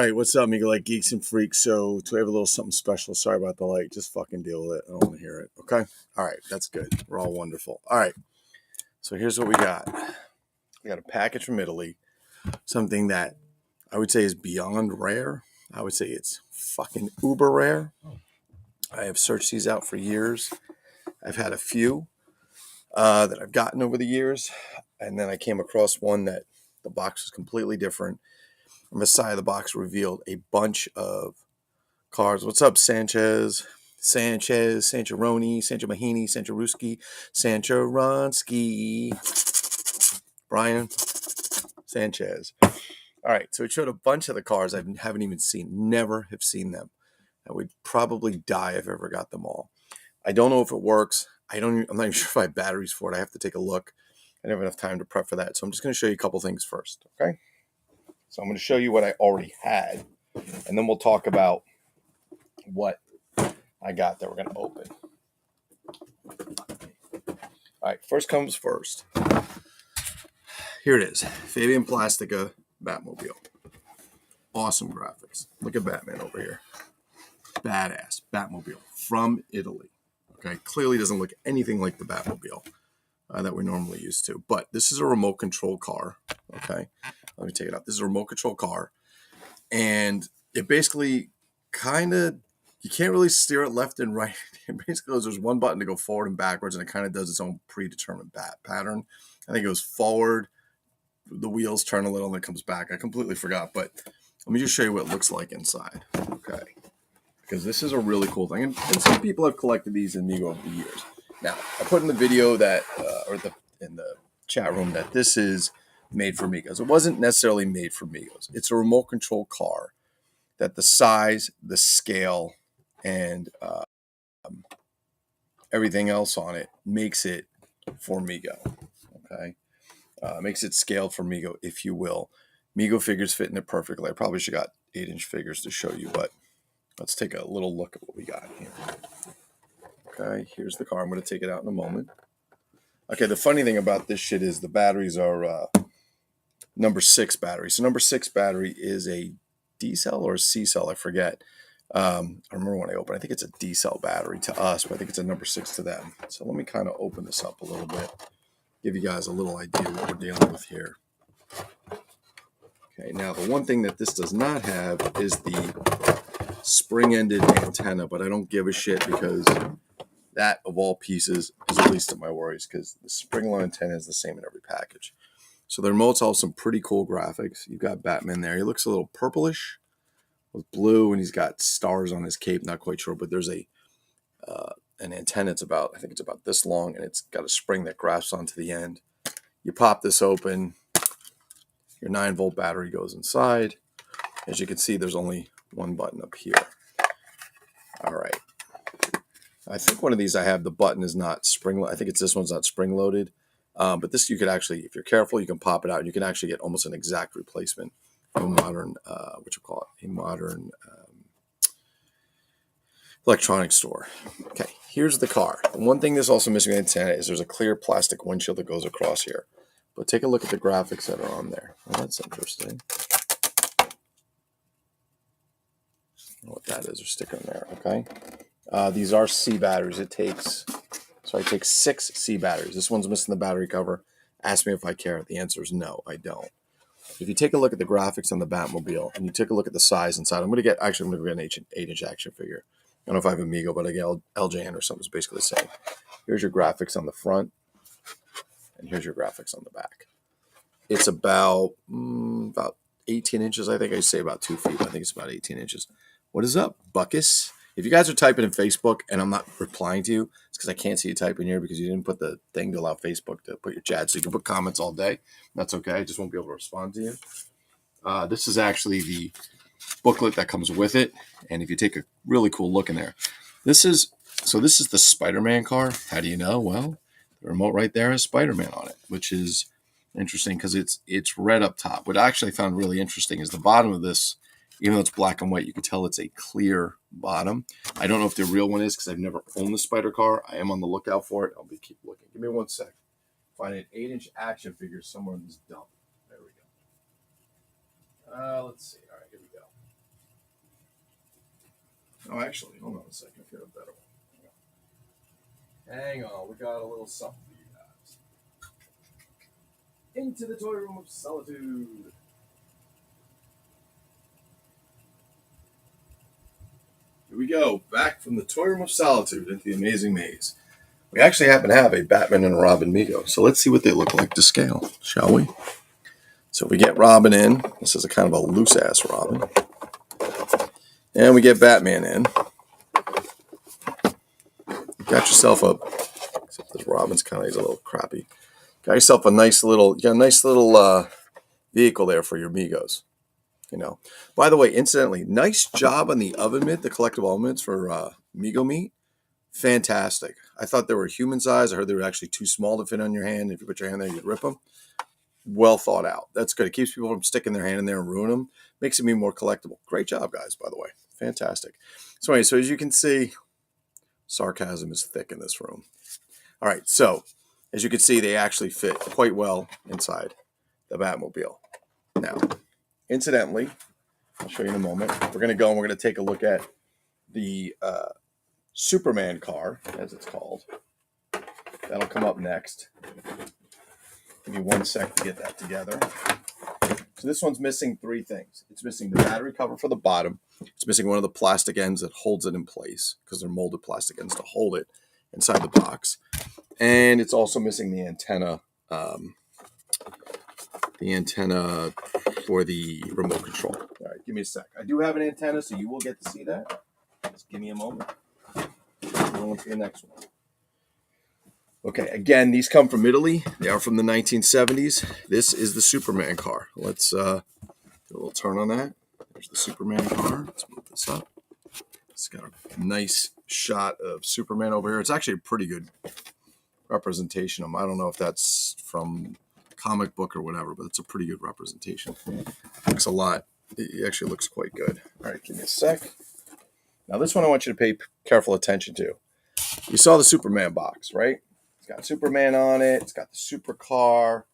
right, what's up, Amigo? Like Geeks and Freaks. So, to have a little something special, sorry about the light. Just fucking deal with it. I don't want to hear it. Okay? All right, that's good. We're all wonderful. All right, so here's what we got. We got a package from Italy, something that I would say is beyond rare. I would say it's fucking uber rare. I have searched these out for years. I've had a few that I've gotten over the years, and then I came across one that the box was completely different. On the side of the box revealed a bunch of cars. What's up, Sanchez, Sancharoni, Sancho Mahini, Sancho Ruski, Sanchoronsky, Brian Sanchez. All right, so it showed a bunch of the cars I haven't even seen, never have seen them. I would probably die if I ever got them all. I don't know if it works. I'm not even sure if I have batteries for it. I have to take a look. I don't have enough time to prep for that. So I'm just going to show you a couple things first, okay? So I'm going to show you what I already had, and then we'll talk about what I got that we're going to open. All right, first comes first. Here it is. Fabian Plastica Batmobile. Awesome graphics. Look at Batman over here. Badass Batmobile from Italy. Okay, clearly doesn't look anything like the Batmobile that we're normally used to. But this is a remote control car. Okay, let me take it out. This is a remote control car. And it basically kind of, you can't really steer it left and right. It basically goes, there's one button to go forward and backwards, and it kind of does its own predetermined pattern. I think it goes forward, the wheels turn a little, and it comes back. I completely forgot, but let me just show you what it looks like inside. Okay. Because this is a really cool thing. And some people have collected these in Mego over the years. Now, I put in the video that, in the chat room, that this is made for Migos. It wasn't necessarily made for Migos. It's a remote control car that the size, the scale, and everything else on it makes it for Mego. Okay, makes it scaled for Mego, if you will. Mego figures fit in it perfectly. I probably should have got 8-inch figures to show you, but let's take a little look at what we got here. Okay, here's the car. I'm going to take it out in a moment. Okay, the funny thing about this shit is the batteries are number 6 battery. So number 6 battery is a D cell or a C cell, I forget. I remember when I opened, I think it's a D cell battery to us, but I think it's a number 6 to them. So let me kind of open this up a little bit, give you guys a little idea what we're dealing with here. Okay, now the one thing that this does not have is the spring-ended antenna, but I don't give a shit because that, of all pieces, is the least of my worries because the spring-load antenna is the same in every package. So the remote's all some pretty cool graphics. You've got Batman there. He looks a little purplish with blue, and he's got stars on his cape. Not quite sure, but there's an antenna. It's about, I think it's about this long, and it's got a spring that grasps onto the end. You pop this open, your 9-volt battery goes inside. As you can see, there's only one button up here. All right. I think one of these I have, the button is not spring. I think it's this one's not spring loaded. But this you could actually, if you're careful, you can pop it out. And you can actually get almost an exact replacement from a modern, a modern electronics store. Okay, here's the car. And one thing that's also missing in the antenna is there's a clear plastic windshield that goes across here. But take a look at the graphics that are on there. Well, that's interesting. I don't know what that is, or sticker in there, okay? These are C batteries. It takes 6 C batteries. This one's missing the battery cover. Ask me if I care. The answer is no, I don't. If you take a look at the graphics on the Batmobile and you take a look at the size inside, I'm going to get an 8-inch action figure. I don't know if I have Amigo, but I get LJN or something. It's basically the same. Here's your graphics on the front, and here's your graphics on the back. It's about 18 inches, I think. I say about 2 feet, but I think it's about 18 inches. What is up, Buckus? If you guys are typing in Facebook and I'm not replying to you, it's because I can't see you typing here because you didn't put the thing to allow Facebook to put your chat. So you can put comments all day. That's okay. I just won't be able to respond to you. This is actually the booklet that comes with it. And if you take a really cool look in there, this is the Spider-Man car. How do you know? Well, the remote right there has Spider-Man on it, which is interesting because it's red up top. What I actually found really interesting is the bottom of this. Even though it's black and white, you can tell it's a clear bottom. I don't know if the real one is because I've never owned the Spider car. I am on the lookout for it. I'll keep looking. Give me 1 sec. Find an 8-inch action figure somewhere in this dump. There we go. Let's see. All right, here we go. Oh, actually, hold on a second. I got a better one. Hang on, we got a little something for you guys. Into the Toy Room of Solitude. Here we go, back from the Toy Room of Solitude into the Amazing Maze. We actually happen to have a Batman and a Robin Mego, so let's see what they look like to scale, shall we? So we get Robin in. This is a kind of a loose-ass Robin. And we get Batman in. You got yourself a, except this Robin's kind of, he's a little crappy. Got yourself a nice little, vehicle there for your Megos. You know. By the way, incidentally, nice job on the oven mitt, the collectible oven mitts for Mego meat. Fantastic. I thought they were human size. I heard they were actually too small to fit on your hand. If you put your hand there, you'd rip them. Well thought out. That's good. It keeps people from sticking their hand in there and ruin them. Makes it be more collectible. Great job, guys, by the way. Fantastic. So anyway, so as you can see, sarcasm is thick in this room. All right, so as you can see, they actually fit quite well inside the Batmobile. Now, incidentally, I'll show you in a moment. We're going to go and we're going to take a look at the Superman car, as it's called. That'll come up next. Give me 1 sec to get that together. So this one's missing 3 things. It's missing the battery cover for the bottom. It's missing one of the plastic ends that holds it in place, because they're molded plastic ends to hold it inside the box. And it's also missing the antenna for the remote control. All right, give me a sec. I do have an antenna, so you will get to see that. Just give me a moment. On to the next one. Okay, again, these come from Italy. They are from the 1970s. This is the Superman car. Let's do a little turn on that. There's the Superman car. Let's move this up. It's got a nice shot of Superman over here. It's actually a pretty good representation of him. I don't know if that's from comic book or whatever, but it's a pretty good representation. Looks a lot. It actually looks quite good. All right, give me a sec. Now, this one I want you to pay careful attention to. You saw the Superman box, right? It's got Superman on it. It's got the supercar.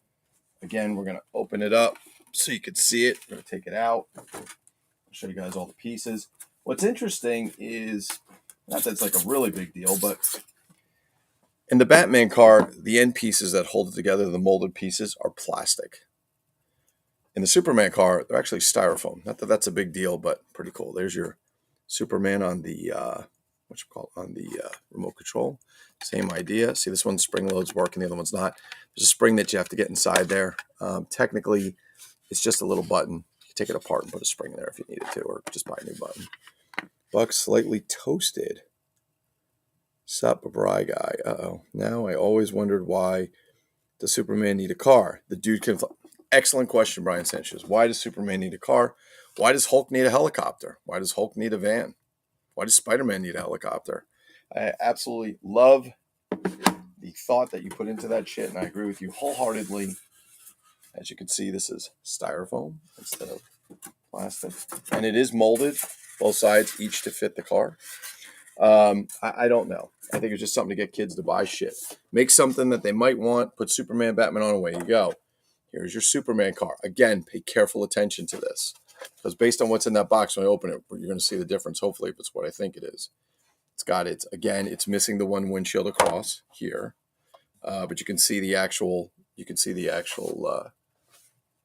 Again, we're going to open it up so you can see it. We're going to take it out. I'll show you guys all the pieces. What's interesting is, not that it's like a really big deal, but in the Batman car, the end pieces that hold it together, the molded pieces, are plastic. In the Superman car, they're actually styrofoam. Not that that's a big deal, but pretty cool. There's your Superman on the remote control. Same idea. See, this one's spring loads working, the other one's not. There's a spring that you have to get inside there. Technically, it's just a little button. You can take it apart and put a spring there if you needed to, or just buy a new button. Buck slightly toasted. Sup, a bri guy. Uh-oh. Now I always wondered why does Superman need a car? The dude can... Excellent question, Brian Sanchez. Why does Superman need a car? Why does Hulk need a helicopter? Why does Hulk need a van? Why does Spider-Man need a helicopter? I absolutely love the thought that you put into that shit, and I agree with you wholeheartedly. As you can see, this is styrofoam instead of plastic. And it is molded, both sides, each to fit the car. I don't know. I think it's just something to get kids to buy shit. Make something that they might want, put Superman, Batman on, away you go. Here's your Superman car. Again, pay careful attention to this. Because based on what's in that box, when I open it, you're going to see the difference, hopefully, if it's what I think it is. It's missing the one windshield across here. But you can see the actual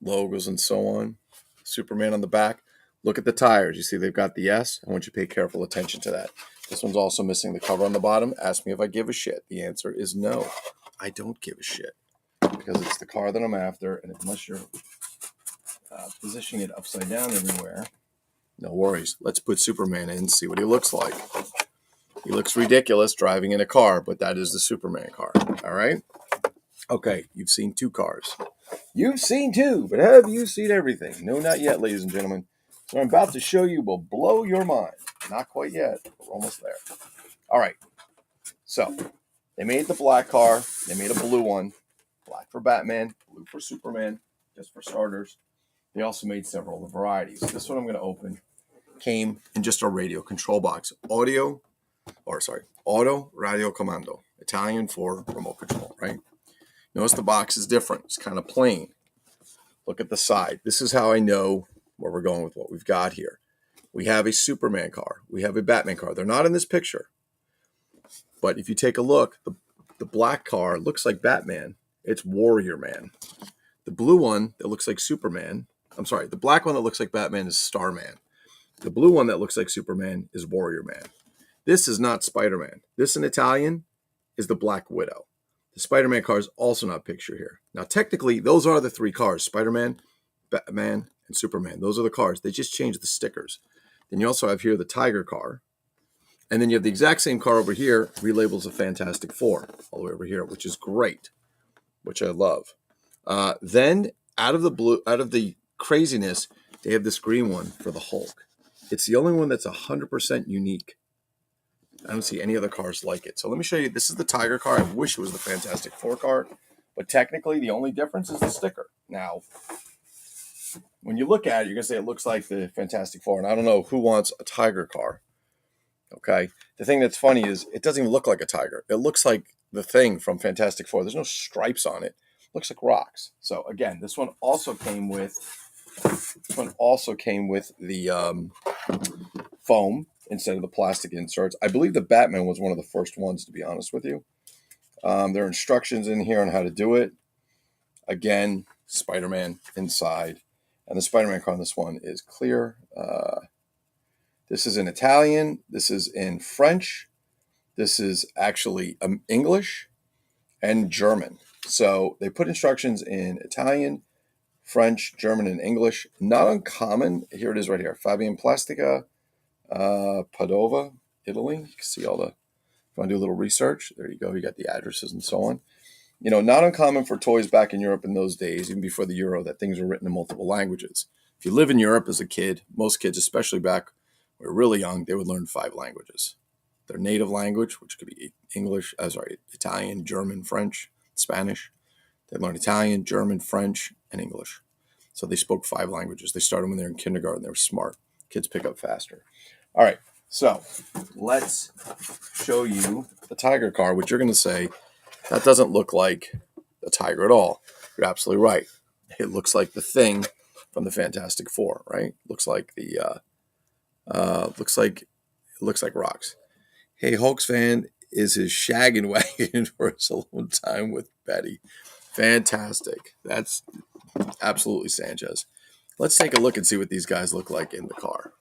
logos and so on. Superman on the back. Look at the tires. You see they've got the S. I want you to pay careful attention to that. This one's also missing the cover on the bottom. Ask me if I give a shit. The answer is no. I don't give a shit. Because it's the car that I'm after. And unless you're positioning it upside down everywhere, no worries. Let's put Superman in and see what he looks like. He looks ridiculous driving in a car, but that is the Superman car. All right? Okay, you've seen 2 cars. You've seen 2, but have you seen everything? No, not yet, ladies and gentlemen. So I'm about to show you will blow your mind. Not quite yet, but we're almost there. All right. So they made the black car. They made a blue one. Black for Batman, blue for Superman, just for starters. They also made several of the varieties. This one I'm going to open came in just a radio control box. Auto Radio Comando. Italian for remote control, right? Notice the box is different. It's kind of plain. Look at the side. This is how I know where we're going with what we've got here. We have a Superman car. We have a Batman car. They're not in this picture. But if you take a look, the black car looks like Batman. It's Warrior Man. The blue one that looks like Superman, I'm sorry, the black one that looks like Batman is Starman. The blue one that looks like Superman is Warrior Man. This is not Spider-Man. This in Italian is the Black Widow. The Spider-Man car is also not pictured here. Now, technically, those are the three cars, Spider-Man, Batman, and Superman. Those are the cars. They just changed the stickers. Then you also have here the Tiger car. And then you have the exact same car over here, relabeled as a Fantastic Four, all the way over here, which is great, which I love. Then out of the craziness, they have this green one for the Hulk. It's the only one that's 100% unique. I don't see any other cars like it. So let me show you. This is the Tiger car. I wish it was the Fantastic Four car, but technically the only difference is the sticker. Now, when you look at it, you're going to say it looks like the Fantastic Four, and I don't know who wants a Tiger car. Okay. The thing that's funny is it doesn't even look like a tiger. It looks like the Thing from Fantastic Four. There's no stripes on it. It looks like rocks. So again, this one also came with the foam instead of the plastic inserts. I believe the Batman was one of the first ones, to be honest with you. There are instructions in here on how to do it. Again, Spider-Man inside. And the Spider-Man car on this one is clear. This is in Italian. This is in French. This is actually English and German. So they put instructions in Italian, French, German, and English. Not uncommon. Here it is right here. Fabian Plastica, Padova, Italy. You can see all the, if you want to do a little research, there you go. You got the addresses and so on. You know, not uncommon for toys back in Europe in those days, even before the Euro, that things were written in multiple languages. If you live in Europe as a kid, most kids, especially back when we were really young, they would learn 5 languages. Their native language, which could be Italian, German, French, Spanish. They learned Italian, German, French, and English. So they spoke 5 languages. They started when they were in kindergarten. They were smart. Kids pick up faster. All right, so let's show you the Tiger car, which you're going to say, that doesn't look like a tiger at all. You're absolutely right. It looks like the Thing from the Fantastic Four, right? Looks like looks like rocks. Hey, Hulks fan is his shaggin' wagon for his alone time with Betty. Fantastic. That's absolutely Sanchez. Let's take a look and see what these guys look like in the car.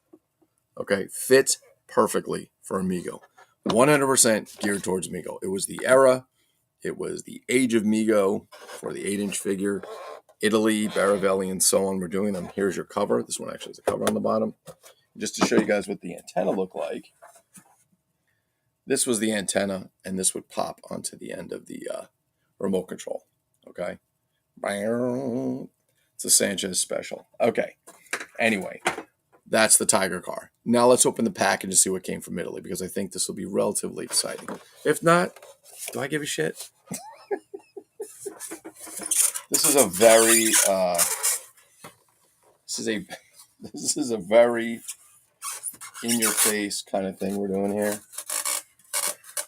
Okay, fits perfectly for Mego. 100% geared towards Mego. It was the era. It was the age of Mego for the 8-inch figure. Italy, Baravelli, and so on. We're doing them. Here's your cover. This one actually has a cover on the bottom. Just to show you guys what the antenna looked like. This was the antenna, and this would pop onto the end of the remote control. Okay. It's a Sanchez special. Okay. Anyway, that's the Tiger car. Now let's open the package and see what came from Italy, because I think this will be relatively exciting. If not, do I give a shit? This is a very this is a very in your face kind of thing we're doing here.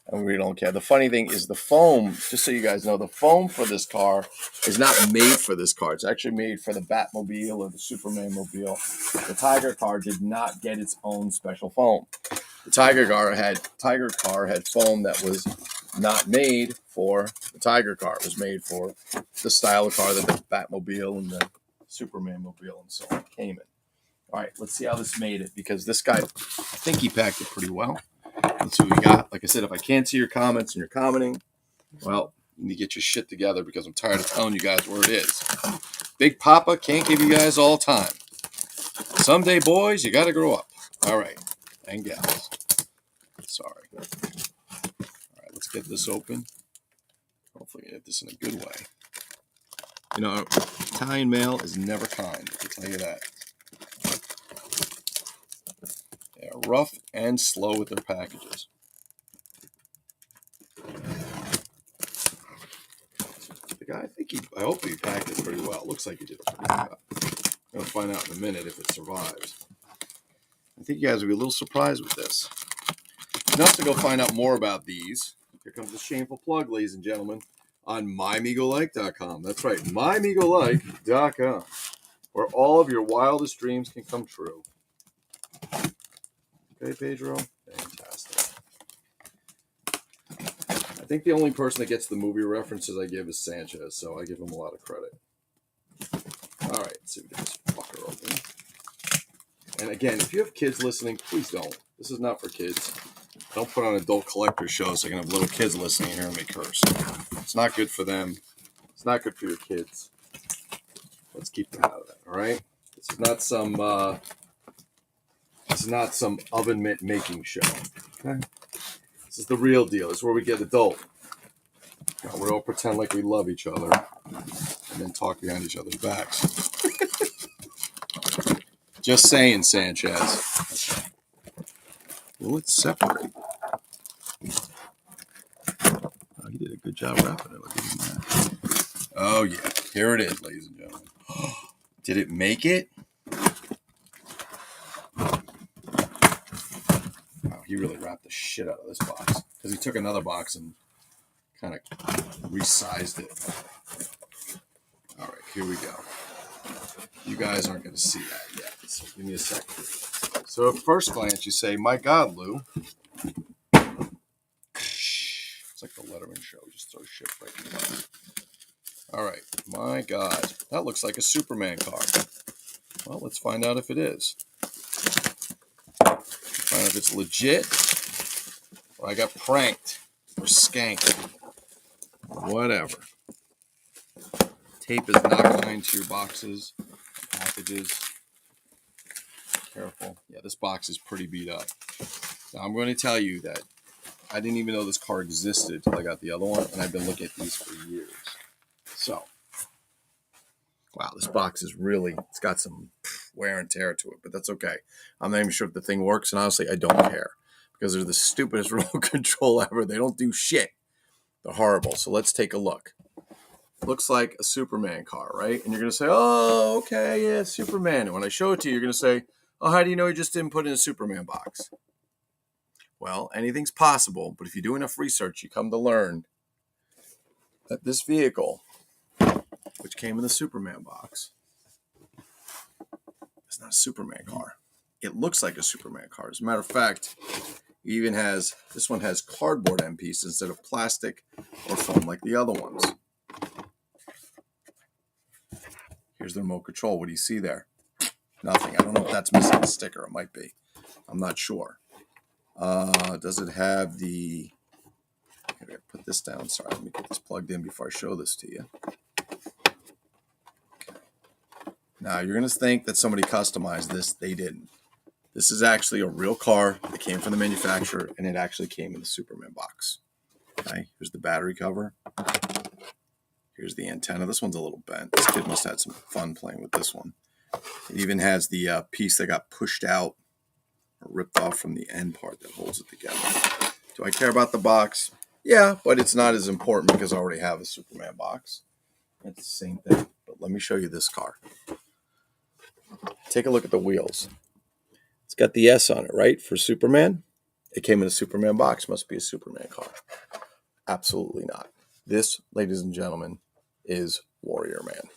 And we don't care. The funny thing is the foam, just so you guys know, the foam for this car is not made for this car. It's actually made for the Batmobile or the Superman mobile. The Tiger car did not get its own special foam. The Tiger car had foam that was not made for the Tiger car. It was made for the style of car that the Batmobile and the Superman mobile and so on came in. All right, let's see how this made it, because this guy, I think he packed it pretty well. Let's see what we got. Like I said, if I can't see your comments and you're commenting, well, you need to get your shit together, because I'm tired of telling you guys where it is. Big Papa can't give you guys all time. Someday, boys, you got to grow up. All right, and gals. Sorry. All right, let's get this open. Hopefully get this in a good way. You know, Italian mail is never kind, I can tell you that. They're rough and slow with their packages. The guy, I hope he packed it pretty well. It looks like he did a pretty good job. I'm going to find out in a minute if it survives. I think you guys will be a little surprised with this. Enough to go find out more about these. Here comes the shameful plug, ladies and gentlemen, on MyMegoLike.com. That's right, MyMegoLike.com, where all of your wildest dreams can come true. Okay, Pedro? Fantastic. I think the only person that gets the movie references I give is Sanchez, so I give him a lot of credit. All right, let's see if we get this fucker open. And again, if you have kids listening, please don't. This is not for kids. Don't put on adult collector shows so I can have little kids listening and hearing me curse. It's not good for them. It's not good for your kids. Let's keep them out of that, all right? This is not some oven mitt making show. Okay? This is the real deal. This is where we get adult. Now, we all pretend like we love each other and then talk behind each other's backs. Just saying, Sanchez. Okay. Well, let's separate. Oh, he did a good job wrapping it. Look at that. Oh, yeah. Here it is, ladies and gentlemen. Did it make it? Wow, he really wrapped the shit out of this box. Because he took another box and kind of resized it. All right, here we go. You guys aren't going to see that yet, so give me a second. So at first glance, you say, my God, Lou. It's like the Letterman show. Just throw shit right in the box. All right, my God. That looks like a Superman card. Well, let's find out if it is. Find out if it's legit or I got pranked or skanked. Whatever. Tape is not going to your boxes, packages. Careful. Yeah, this box is pretty beat up. Now, I'm going to tell you that I didn't even know this car existed until I got the other one, and I've been looking at these for years. So, wow, this box is really, it's got some wear and tear to it, but that's okay. I'm not even sure if the thing works, and honestly, I don't care because they're the stupidest remote control ever. They don't do shit. They're horrible. So let's take a look. Looks like a Superman car, right? And you're going to say, oh, okay, yeah, Superman. And when I show it to you, you're going to say, oh, how do you know you just didn't put in a Superman box? Well, anything's possible, but if you do enough research, you come to learn that this vehicle, which came in the Superman box, is not a Superman car. It looks like a Superman car. As a matter of fact, it even has, this one has cardboard end pieces instead of plastic or foam like the other ones. Here's the remote control. What do you see there? Nothing. I don't know if that's missing a sticker. It might be. I'm not sure. Does it have the... I gotta put this down. Sorry, let me get this plugged in before I show this to you. Okay. Now, you're going to think that somebody customized this. They didn't. This is actually a real car that came from the manufacturer, and it actually came in the Superman box. Okay, here's the battery cover. Here's the antenna. This one's a little bent. This kid must have had some fun playing with this one. It even has the piece that got pushed out or ripped off from the end part that holds it together. Do I care about the box? Yeah, but it's not as important because I already have a Superman box. It's the same thing. But let me show you this car. Take a look at the wheels. It's got the S on it, right? For Superman. It came in a Superman box. Must be a Superman car. Absolutely not. This, ladies and gentlemen, is Warrior Man.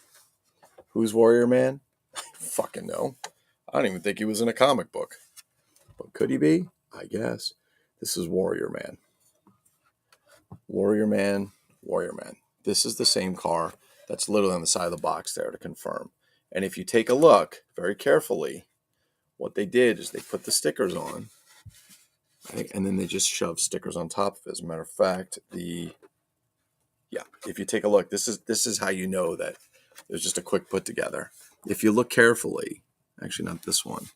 Who's Warrior Man? I fucking know. I don't even think he was in a comic book. But could he be? I guess. This is Warrior Man. Warrior Man, Warrior Man. This is the same car that's literally on the side of the box there to confirm. And if you take a look very carefully, what they did is they put the stickers on, right? And then they just shoved stickers on top of it. As a matter of fact, if you take a look, this is how you know that there's just a quick put together. If you look carefully, actually not this one,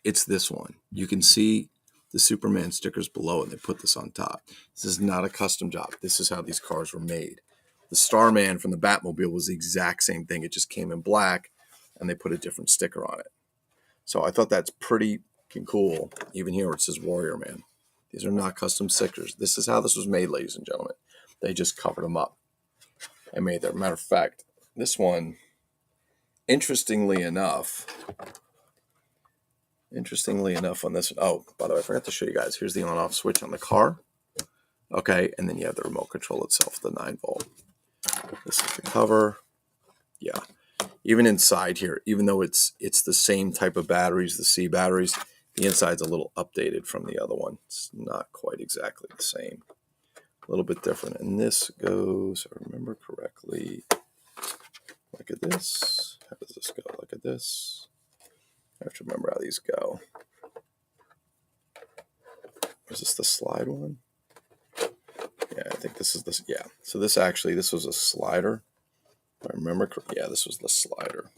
it's this one. You can see the Superman stickers below and they put this on top. This is not a custom job. This is how these cars were made. The Starman from the Batmobile was the exact same thing. It just came in black and they put a different sticker on it. So I thought that's pretty cool. Even here it says Warrior Man. These are not custom stickers. This is how this was made, ladies and gentlemen. They just covered them up and made them. Matter of fact, this one, interestingly enough on this one, oh, by the way, I forgot to show you guys. Here's the on-off switch on the car. Okay, and then you have the remote control itself, the 9-volt. This is the cover. Yeah. Even inside here, even though it's the same type of batteries, the C batteries, The inside's a little updated from the other one. It's not quite exactly the same. A little bit different. And this goes, if I remember correctly, look at this. How does this go? Look at this. I have to remember how these go. Is this the slide one? Yeah, I think this is this. Yeah. So this was a slider. If I remember, yeah, this was the slider.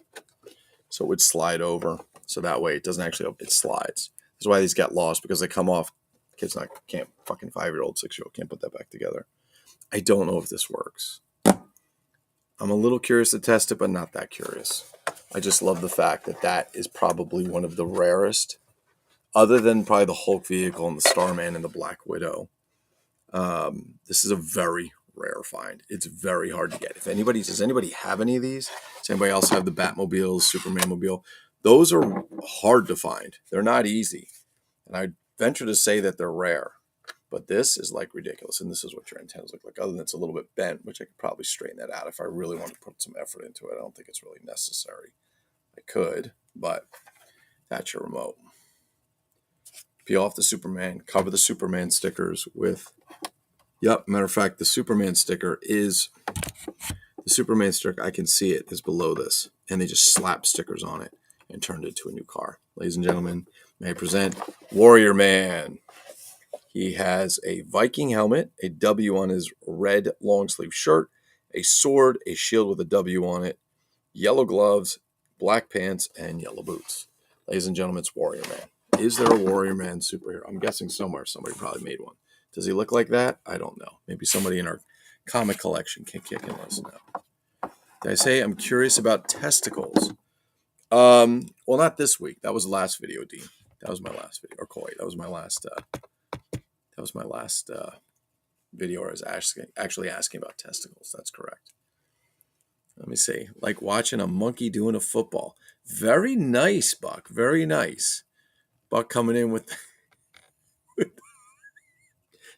So it would slide over. So that way it doesn't actually, it slides. This is why these get lost, because they come off. Kids can't, fucking 5-year-old, 6-year-old can't put that back together. I don't know if this works. I'm a little curious to test it, but not that curious. I just love the fact that that is probably one of the rarest, other than probably the Hulk vehicle and the Starman and the Black Widow. This is a very rare find. It's very hard to get. Does anybody have any of these? Does anybody else have the Batmobile, Superman mobile? Those are hard to find. They're not easy. And I venture to say that they're rare. But this is like ridiculous. And this is what your antennas look like. Other than it's a little bit bent, which I could probably straighten that out if I really want to put some effort into it. I don't think it's really necessary. I could, but that's your remote. Peel off the Superman, cover the Superman stickers with, matter of fact, the Superman sticker, I can see it, is below this. And they just slapped stickers on it and turned it into a new car. Ladies and gentlemen, may I present Warrior Man. He has a Viking helmet, a W on his red long sleeve shirt, a sword, a shield with a W on it, yellow gloves, black pants, and yellow boots. Ladies and gentlemen, it's Warrior Man. Is there a Warrior Man superhero? I'm guessing somewhere somebody probably made one. Does he look like that? I don't know. Maybe somebody in our comic collection can kick and let us know. Did I say I'm curious about testicles? Well, not this week. That was the last video, Dean. That was my last video. Or Coy, that was my last video where I was actually asking about testicles. That's correct. Let me see. Like watching a monkey doing a football. Very nice, Buck. Very nice. Buck coming in with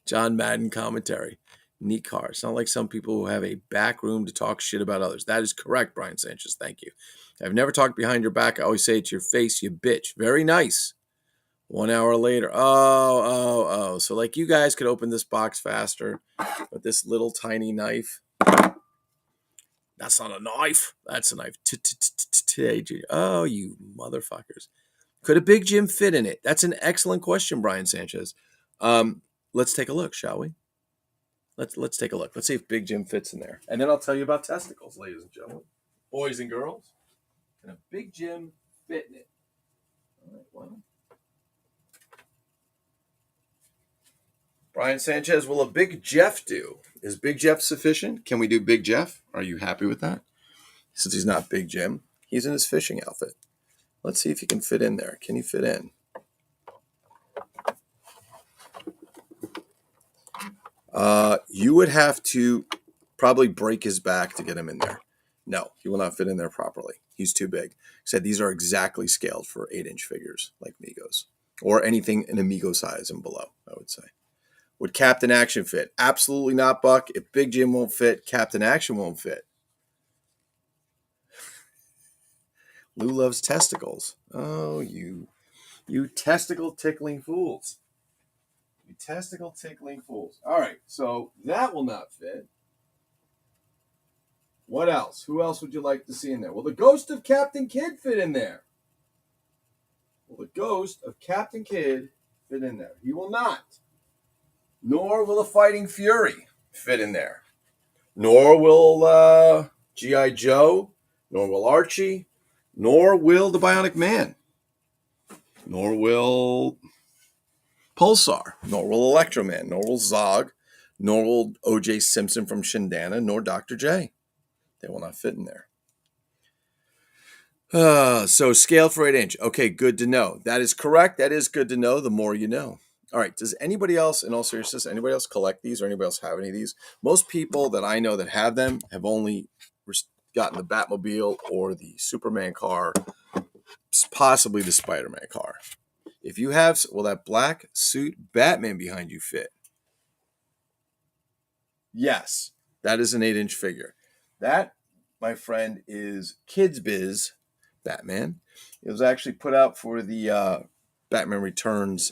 John Madden commentary. Neat car. It's not like some people who have a back room to talk shit about others. That is correct, Brian Sanchez. Thank you. I've never talked behind your back. I always say it to your face, you bitch. Very nice. 1 hour later. Oh. So like you guys could open this box faster with this little tiny knife. That's not a knife. That's a knife. Oh, you motherfuckers. Could a Big Jim fit in it? That's an excellent question, Brian Sanchez. Let's take a look, shall we? Let's take a look. Let's see if Big Jim fits in there. And then I'll tell you about testicles, ladies and gentlemen. Boys and girls. Can a Big Jim fit in it? All right, well. Brian Sanchez, will a Big Jeff do? Is Big Jeff sufficient? Can we do Big Jeff? Are you happy with that? Since he's not Big Jim, he's in his fishing outfit. Let's see if he can fit in there. Can he fit in? You would have to probably break his back to get him in there. No, he will not fit in there properly. He's too big. He said these are exactly scaled for 8-inch figures like Migos. Or anything in Amigo size and below, I would say. Would Captain Action fit? Absolutely not, Buck. If Big Jim won't fit, Captain Action won't fit. Lou loves testicles. Oh, you testicle tickling fools. You testicle tickling fools. All right, so that will not fit. What else? Who else would you like to see in there? Will the ghost of Captain Kidd fit in there? Will the ghost of Captain Kidd fit in there? He will not. Nor will the Fighting Fury fit in there. Nor will G.I. Joe. Nor will Archie. Nor will the Bionic Man. Nor will Pulsar. Nor will Electroman. Nor will Zog. Nor will O.J. Simpson from Shindana. Nor Dr. J. They will not fit in there. So scale for 8-inch. Okay, good to know. That is correct. That is good to know. The more you know. All right. Does anybody else, in all seriousness, anybody else collect these or anybody else have any of these? Most people that I know that have them have only gotten the Batmobile or the Superman car, possibly the Spider-Man car. If you have, will that black suit Batman behind you fit? Yes, that is an 8-inch figure. That, my friend, is Kids Biz Batman. It was actually put out for the Batman Returns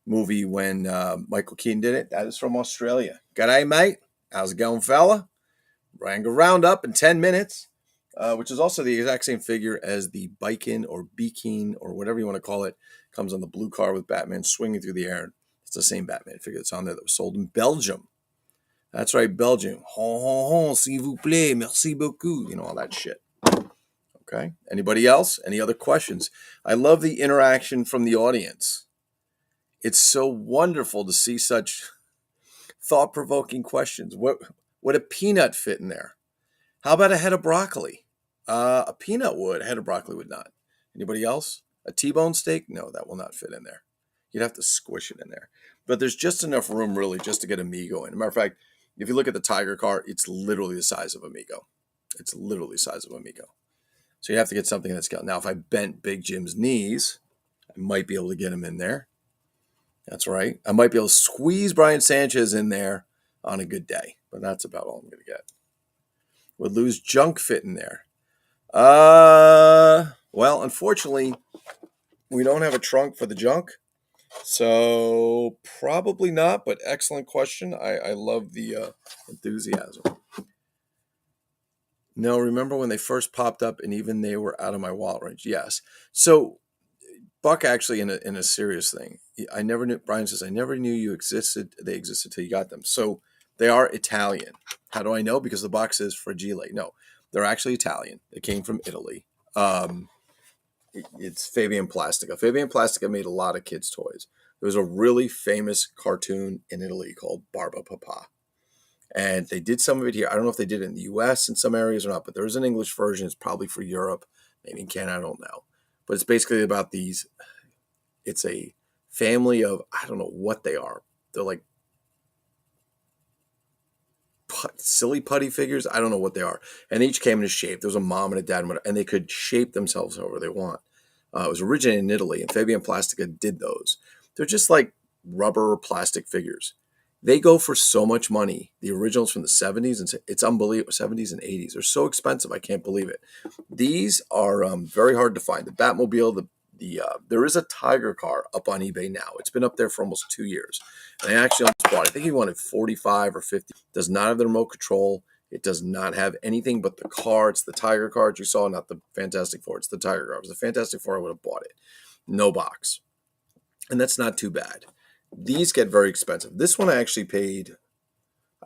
movie when Michael Keaton did it. That is from Australia. G'day, mate. How's it going, fella? Rang a roundup in 10 minutes, which is also the exact same figure as the Bikin or Beakin or whatever you want to call it. Comes on the blue car with Batman swinging through the air. It's the same Batman figure that's on there that was sold in Belgium. That's right, Belgium. S'il vous plaît, merci beaucoup. You know, all that shit. Okay. Anybody else? Any other questions? I love the interaction from the audience. It's so wonderful to see such thought-provoking questions. Would a peanut fit in there? How about a head of broccoli? A peanut would. A head of broccoli would not. Anybody else? A T-bone steak? No, that will not fit in there. You'd have to squish it in there. But there's just enough room, really, just to get Amigo in. As a matter of fact, if you look at the Tiger car, it's literally the size of Amigo. It's literally the size of Amigo. So you have to get something that's scale. Now, if I bent Big Jim's knees, I might be able to get him in there. That's right. I might be able to squeeze Brian Sanchez in there on a good day. But that's about all I'm going to get. Would Lou's junk fit in there? Well, unfortunately, we don't have a trunk for the junk. So probably not, but excellent question. I love the enthusiasm. No, remember when they first popped up and even they were out of my wallet range? Yes. So Buck actually in a serious thing. I never knew, Brian says, I never knew you existed. They existed till you got them. So they are Italian. How do I know? Because the box says Fragile. No, they're actually Italian. They came from Italy. It's Fabian Plastica. Fabian Plastica made a lot of kids' toys. There was a really famous cartoon in Italy called Barba Papa. And they did some of it here. I don't know if they did it in the U.S. in some areas or not, but there is an English version. It's probably for Europe, maybe in Canada, I don't know. But it's basically about these. It's a family of, I don't know what they are. They're like silly putty figures. I don't know what they are. And they each came in a shape. There was a mom and a dad, and they could shape themselves however they want. It was originated in Italy, and Fabian Plastica did those. They're just like rubber or plastic figures. They go for so much money. The originals from the 70s, and it's unbelievable. 70s and 80s. They're so expensive. I can't believe it. These are very hard to find. The Batmobile, there is a Tiger car up on eBay now. It's been up there for almost 2 years. And I actually almost bought it. I think he wanted 45 or 50. Does not have the remote control. It does not have anything but the car. It's the Tiger car you saw, not the Fantastic Four. It's the Tiger car. If it was the Fantastic Four, I would have bought it. No box. And that's not too bad. These get very expensive. This one I actually paid,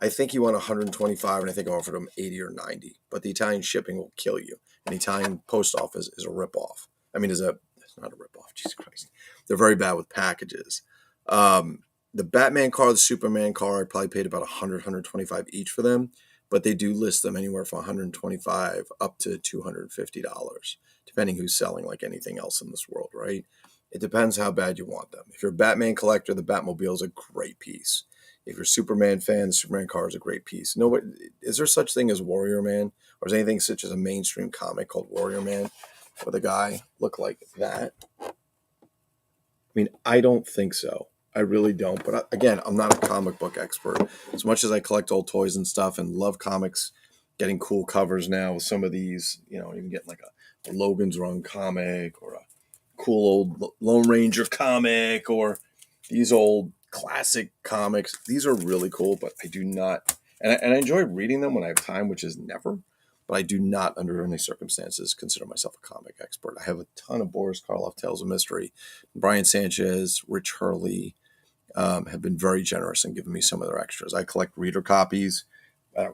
I think he won 125, and I think I offered him 80 or 90. But the Italian shipping will kill you. And the Italian post office is a ripoff. I mean, it's not a ripoff. Jesus Christ. They're very bad with packages. The Batman car, the Superman car, I probably paid about 100, 125 each for them. But they do list them anywhere from 125 up to $250, depending who's selling, like anything else in this world, right? It depends how bad you want them. If you're a Batman collector, the Batmobile is a great piece. If you're a Superman fan, the Superman car is a great piece. Is there such thing as Warrior Man? Or is anything such as a mainstream comic called Warrior Man where the guy looked like that? I mean, I don't think so. I really don't. But again, I'm not a comic book expert. As much as I collect old toys and stuff and love comics, getting cool covers now with some of these, even getting like a Logan's Run comic or a cool old Lone Ranger comic or these old classic comics. These are really cool, but I do not, and I enjoy reading them when I have time, which is never, but I do not under any circumstances consider myself a comic expert. I have a ton of Boris Karloff Tales of Mystery. Brian Sanchez, Rich Hurley have been very generous in giving me some of their extras. I collect reader copies. I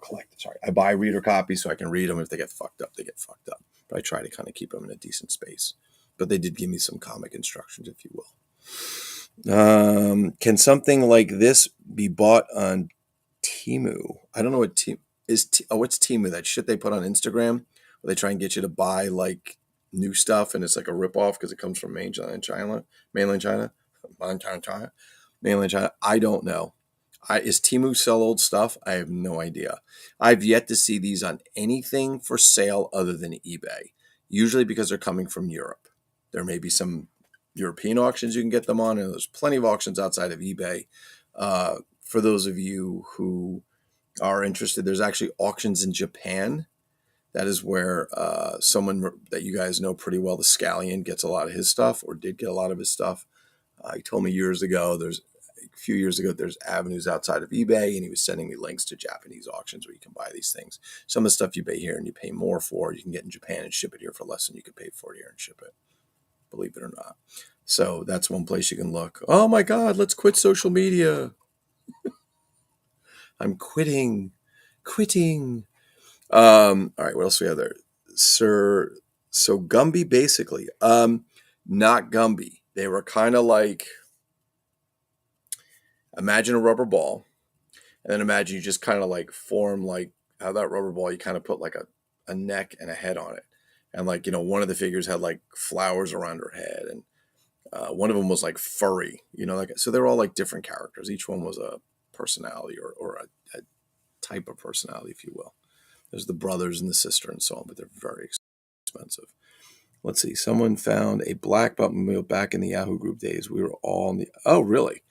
buy reader copies so I can read them. If they get fucked up, they get fucked up. But I try to kind of keep them in a decent space. But they did give me some comic instructions, if you will. Can something like this be bought on Temu? I don't know what what's Temu? That shit they put on Instagram where they try and get you to buy like new stuff and it's like a ripoff because it comes from mainland China. I don't know. Is Temu sell old stuff? I have no idea. I've yet to see these on anything for sale other than eBay. Usually because they're coming from Europe. There may be some European auctions you can get them on, and there's plenty of auctions outside of eBay. For those of you who are interested, there's actually auctions in Japan That is where someone that you guys know pretty well, the Scallion, gets a lot of his stuff, or did get a lot of his stuff. He told me a few years ago, there's avenues outside of eBay, and he was sending me links to Japanese auctions where you can buy these things. Some of the stuff you pay here and you pay more for, you can get in Japan and ship it here for less than you could pay for it here and ship it, believe it or not. So that's one place you can look. Oh my God, let's quit social media. I'm quitting. All right, what else do we have there? So Gumby, basically. Not Gumby. They were kind of like, imagine a rubber ball, and then imagine you just kind of like form like how that rubber ball, you kind of put like a neck and a head on it. And like, one of the figures had like flowers around her head, and one of them was like furry, like, so they're all like different characters. Each one was a personality or a type of personality, if you will. There's the brothers and the sister and so on, but they're very expensive. Let's see. Someone found a black Batmobile back in the Yahoo group days. We were all in the. Oh, really?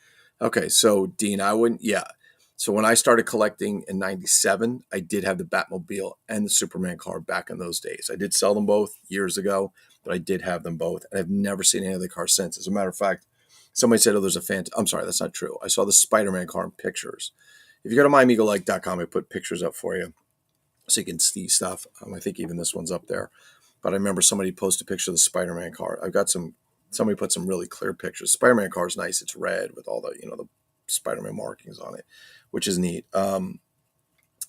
Okay. So, Dean, I wouldn't. Yeah. So, when I started collecting in 97, I did have the Batmobile and the Superman car back in those days. I did sell them both years ago, but I did have them both. And I've never seen any of the cars since. As a matter of fact, somebody said, oh, there's a fan. I'm sorry, that's not true. I saw the Spider-Man car in pictures. If you go to myamigolike.com, I put pictures up for you so you can see stuff. I think even this one's up there. But I remember somebody posted a picture of the Spider-Man car. I've got somebody put some really clear pictures. Spider-Man car is nice. It's red with all the, the Spider-Man markings on it, which is neat.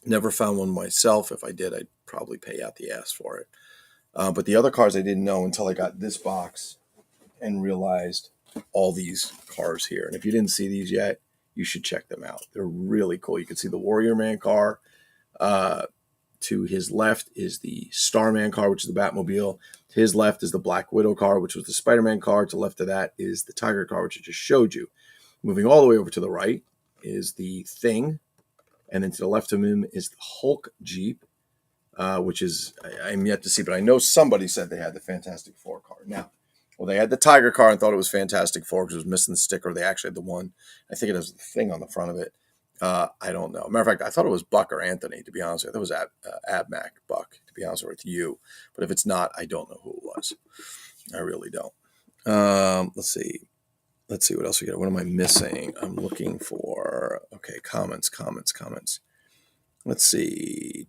Never found one myself. If I did, I'd probably pay out the ass for it. But the other cars I didn't know until I got this box and realized all these cars here. And if you didn't see these yet, you should check them out. They're really cool. You can see the Warrior Man car. To his left is the Starman car, which is the Batmobile. To his left is the Black Widow car, which was the Spider-Man car. To the left of that is the Tiger car, which I just showed you. Moving all the way over to the right is the Thing. And then to the left of him is the Hulk Jeep, which is, I'm yet to see, but I know somebody said they had the Fantastic Four car. Now, well, they had the Tiger car and thought it was Fantastic Four because it was missing the sticker. They actually had the one. I think it has the Thing on the front of it. I don't know. Matter of fact, I thought it was Buck or Anthony, to be honest with you. I thought it was Abmac Buck, to be honest with you. But if it's not, I don't know who it was. I really don't. Let's see. Let's see what else we got. What am I missing? I'm looking for, okay, comments. Let's see.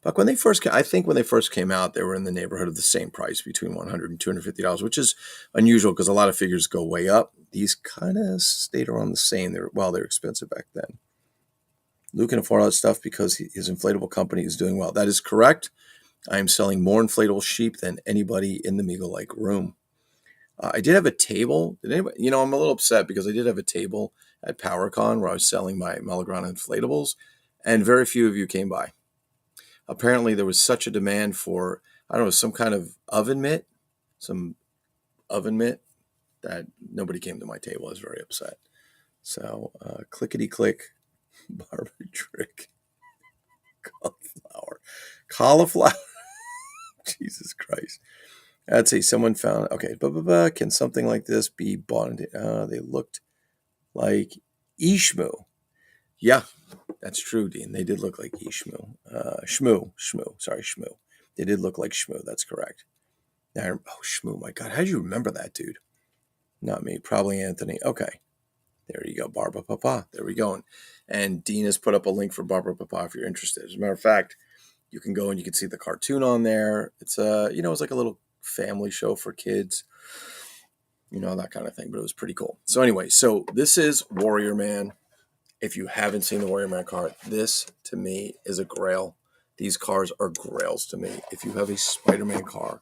Buck, when they first came, I think when they first came out, they were in the neighborhood of the same price, between $100 and $250, which is unusual because a lot of figures go way up. These kind of stayed around the same. They're expensive back then. Luke can afford all that stuff because his inflatable company is doing well. That is correct. I am selling more inflatable sheep than anybody in the Meagle-like room. I did have a table. Did anybody? I'm a little upset because I did have a table at PowerCon where I was selling my Malagrana inflatables, and very few of you came by. Apparently, there was such a demand for, I don't know, some kind of oven mitt, that nobody came to my table. I was very upset. So, clickety click, barber trick, cauliflower. Jesus Christ. I'd say someone found, okay, can something like this be bought into, they looked like Ishmu. Yeah, that's true, Dean. They did look like Ishmu. Shmoo. They did look like Shmoo. That's correct. Shmoo, my God. How'd you remember that, dude? Not me. Probably Anthony. Okay. There you go. Barbara Papa. There we go. And Dean has put up a link for Barbara Papa if you're interested. As a matter of fact, you can go and you can see the cartoon on there. It's it's like a little family show for kids. That kind of thing. But it was pretty cool. So anyway, this is Warrior Man. If you haven't seen the Warrior Man car, this to me is a grail. These cars are grails to me. If you have a Spider-Man car,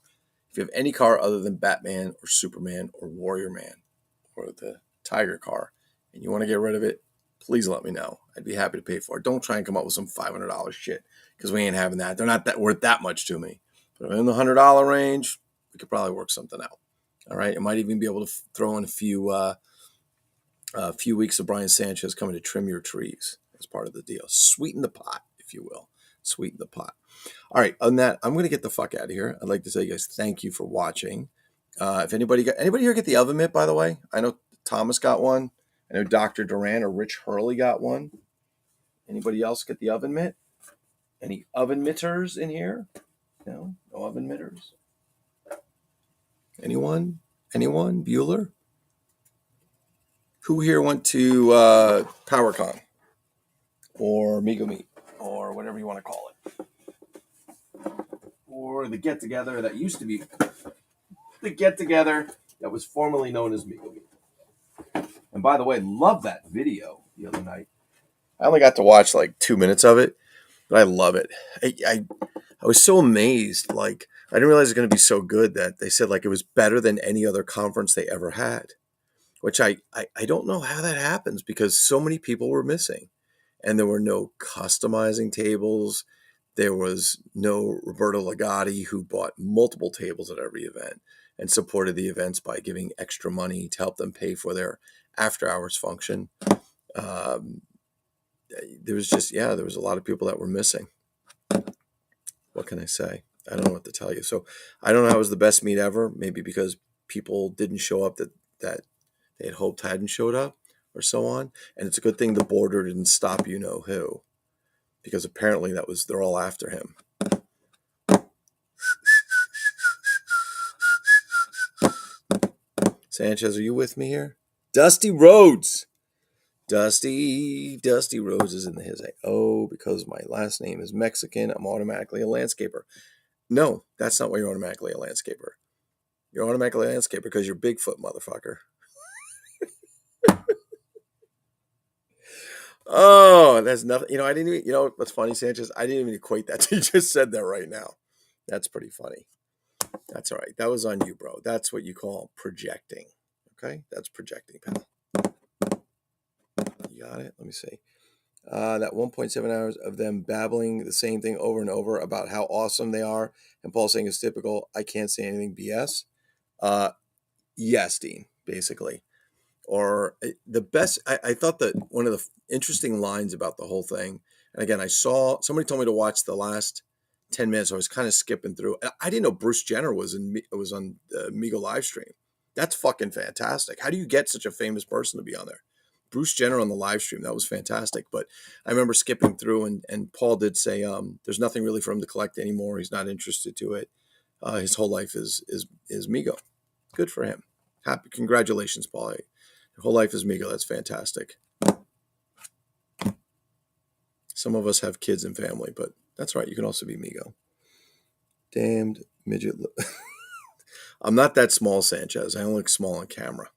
if you have any car other than Batman or Superman or Warrior Man or the Tiger car, and you want to get rid of it, please let me know. I'd be happy to pay for it. Don't try and come up with some $500 shit because we ain't having that. They're not that worth that much to me. But if I'm in the $100 range, we could probably work something out. All right. I might even be able to throw in a few weeks of Brian Sanchez coming to trim your trees as part of the deal. Sweeten the pot, if you will. Sweeten the pot. All right. On that, I'm going to get the fuck out of here. I'd like to say, guys, thank you for watching. If anybody here get the oven mitt, by the way? I know Thomas got one. I know Dr. Duran or Rich Hurley got one. Anybody else get the oven mitt? Any oven mitters in here? No oven mitters. Anyone? Bueller? Who here went to PowerCon or Migo Meet or whatever you want to call it, or the get together that used to be the get together that was formerly known as Migo Meet? And by the way, love that video the other night. I only got to watch like 2 minutes of it, but I love it. I was so amazed. Like, I didn't realize it was going to be so good that they said like it was better than any other conference they ever had, which I don't know how that happens because so many people were missing and there were no customizing tables. There was no Roberto Legati, who bought multiple tables at every event and supported the events by giving extra money to help them pay for their after hours function. There was just, there was a lot of people that were missing. What can I say? I don't know what to tell you. So I don't know how it was the best meet ever. Maybe because people didn't show up that they had hoped hadn't showed up or so on. And it's a good thing the border didn't stop you know who, because apparently they're all after him. Sanchez, are you with me here? Dusty Rhodes. Dusty Rhodes is in the his. Oh, because my last name is Mexican, I'm automatically a landscaper. No, that's not why you're automatically a landscaper. You're automatically a landscaper because you're Bigfoot, motherfucker. Oh, that's nothing. I didn't even, what's funny, Sanchez? I didn't even equate that. You just said that right now. That's pretty funny. That's all right. That was on you, bro. That's what you call projecting. Okay? That's projecting, pal. You got it? Let me see. That 1.7 hours of them babbling the same thing over and over about how awesome they are, and Paul saying is typical, I can't say anything BS. Yes, Dean, basically. Or the best, I thought that one of the interesting lines about the whole thing, and again, I saw, somebody told me to watch the last 10 minutes. I was kind of skipping through. I didn't know Bruce Jenner was on the Migo live stream. That's fucking fantastic. How do you get such a famous person to be on there? Bruce Jenner on the live stream. That was fantastic. But I remember skipping through, and Paul did say there's nothing really for him to collect anymore. He's not interested to it. His whole life is Migo. Good for him. Happy, congratulations, Paul. Your whole life is Migo. That's fantastic. Some of us have kids and family, but that's right. You can also be Migo. Damned midget. I'm not that small, Sanchez. I only look small on camera.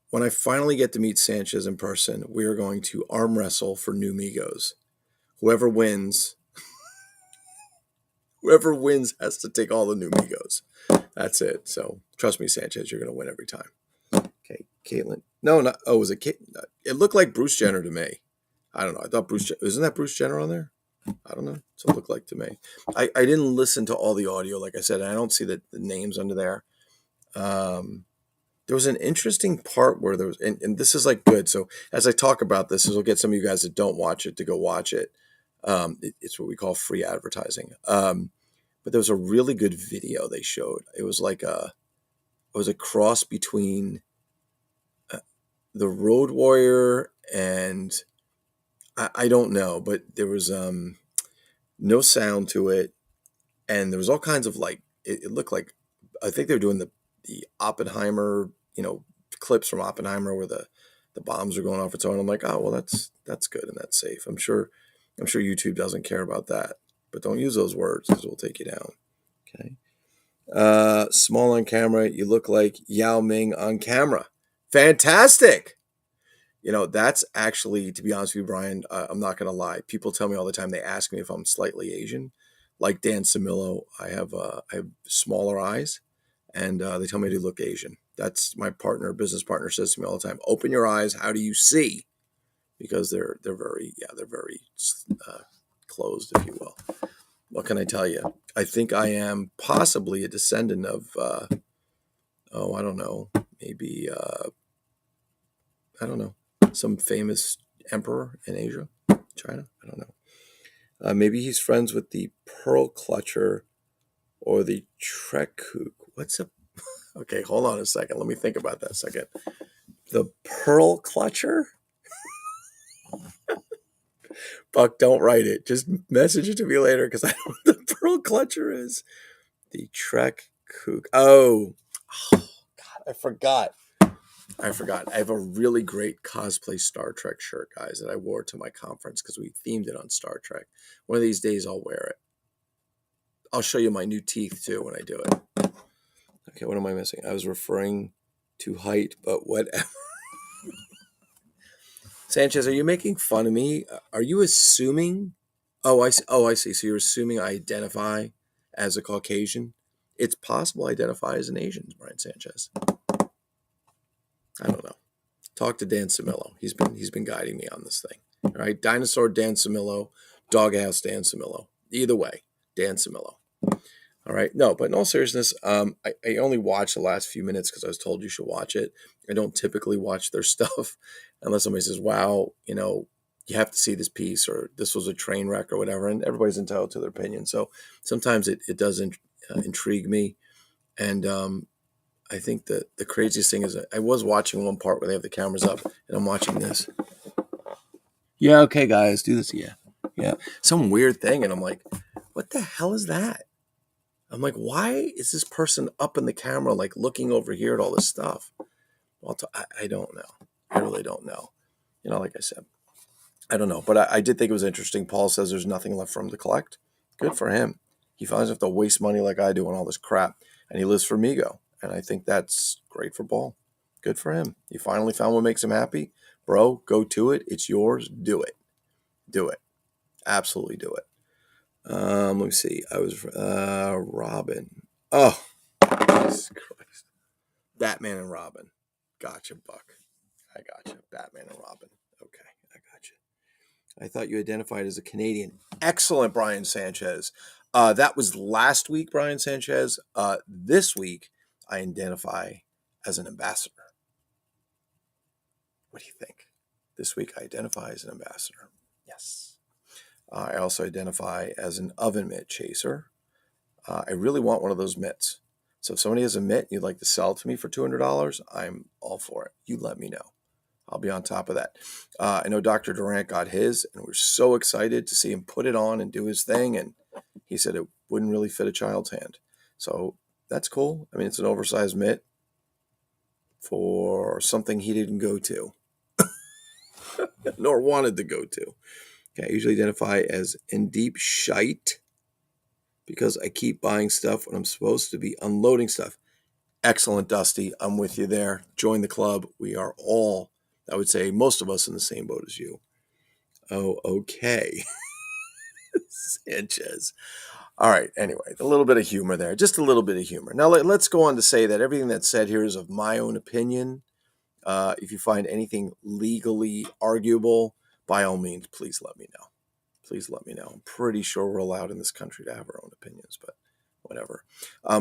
When I finally get to meet Sanchez in person, we are going to arm wrestle for new Migos. Whoever wins has to take all the new Migos. That's it. So trust me, Sanchez, you're going to win every time. Okay, Caitlin. No, not. Oh, was it Kate? It looked like Bruce Jenner to me. I don't know. I thought isn't that Bruce Jenner on there? I don't know. That's what it looked like to me. I didn't listen to all the audio, like I said. I don't see the names under there. There was an interesting part where there was, and this is like good. So as I talk about this will get some of you guys that don't watch it to go watch it. It's what we call free advertising. But there was a really good video they showed. It was like it was a cross between the Road Warrior and I don't know, but there was no sound to it, and there was all kinds of like it looked like, I think they were doing the Oppenheimer, clips from Oppenheimer where the bombs are going off and so on. I'm like, oh well, that's good and that's safe. I'm sure YouTube doesn't care about that, but don't use those words because we'll take you down. Okay. Small on camera, you look like Yao Ming on camera. Fantastic. That's actually, to be honest with you, Brian, I'm not going to lie. People tell me all the time, they ask me if I'm slightly Asian. Like Dan Samillo, I have smaller eyes, and they tell me to look Asian. That's my business partner says to me all the time, open your eyes, how do you see? Because they're very closed, if you will. What can I tell you? I think I am possibly a descendant of, I don't know, maybe, I don't know, some famous emperor in Asia, China. I don't know. Maybe he's friends with the Pearl Clutcher or the Trekuk. What's up? Okay, hold on a second. Let me think about that a second. The Pearl Clutcher? Buck, don't write it. Just message it to me later because I don't know what the Pearl Clutcher is. The Trek Kook. Oh, God, I forgot. I have a really great cosplay Star Trek shirt, guys, that I wore to my conference because we themed it on Star Trek. One of these days I'll wear it. I'll show you my new teeth too when I do it. Okay, what am I missing? I was referring to height, but whatever. Sanchez, are you making fun of me? Are you assuming? Oh, I see. So you're assuming I identify as a Caucasian? It's possible I identify as an Asian, Brian Sanchez. I don't know. Talk to Dan Samillo. He's been guiding me on this thing. All right, Dinosaur Dan Samillo, Doghouse Dan Samillo. Either way, Dan Samillo. All right, no, but in all seriousness, I only watched the last few minutes because I was told you should watch it. I don't typically watch their stuff unless somebody says, "Wow, you have to see this piece," or "This was a train wreck," or whatever. And everybody's entitled to their opinion. So sometimes it does intrigue me, and I think that the craziest thing is I was watching one part where they have the cameras up, and I'm watching this. Yeah, okay, guys, do this. Yeah, some weird thing, and I'm like, what the hell is that? I'm like, why is this person up in the camera, like looking over here at all this stuff? Well, I don't know. I really don't know. Like I said, I don't know. But I did think it was interesting. Paul says there's nothing left for him to collect. Good for him. He finally doesn't have to waste money like I do on all this crap. And he lives for Mego. And I think that's great for Paul. Good for him. He finally found what makes him happy. Bro, go to it. It's yours. Do it. Do it. Absolutely do it. Let me see. I was Robin. Oh, Jesus Christ. Batman and Robin. Gotcha, Buck. I gotcha. Batman and Robin. Okay, I gotcha. I thought you identified as a Canadian. Excellent, Brian Sanchez. That was last week, Brian Sanchez. This week, I identify as an ambassador. What do you think? This week, I identify as an ambassador. Yes. I also identify as an oven mitt chaser. I really want one of those mitts. So if somebody has a mitt and you'd like to sell it to me for $200, I'm all for it. You let me know. I'll be on top of that. I know Dr. Durant got his, and we're so excited to see him put it on and do his thing. And he said it wouldn't really fit a child's hand. So that's cool. I mean, it's an oversized mitt for something he didn't go to, nor wanted to go to. Okay, I usually identify as in deep shite because I keep buying stuff when I'm supposed to be unloading stuff. Excellent, Dusty. I'm with you there. Join the club. We are all, I would say, most of us in the same boat as you. Oh, okay. Sanchez. All right. Anyway, a little bit of humor there. Just a little bit of humor. Now, let's go on to say that everything that's said here is of my own opinion. If you find anything legally arguable, by all means, please let me know. Please let me know. I'm pretty sure we're allowed in this country to have our own opinions, but whatever.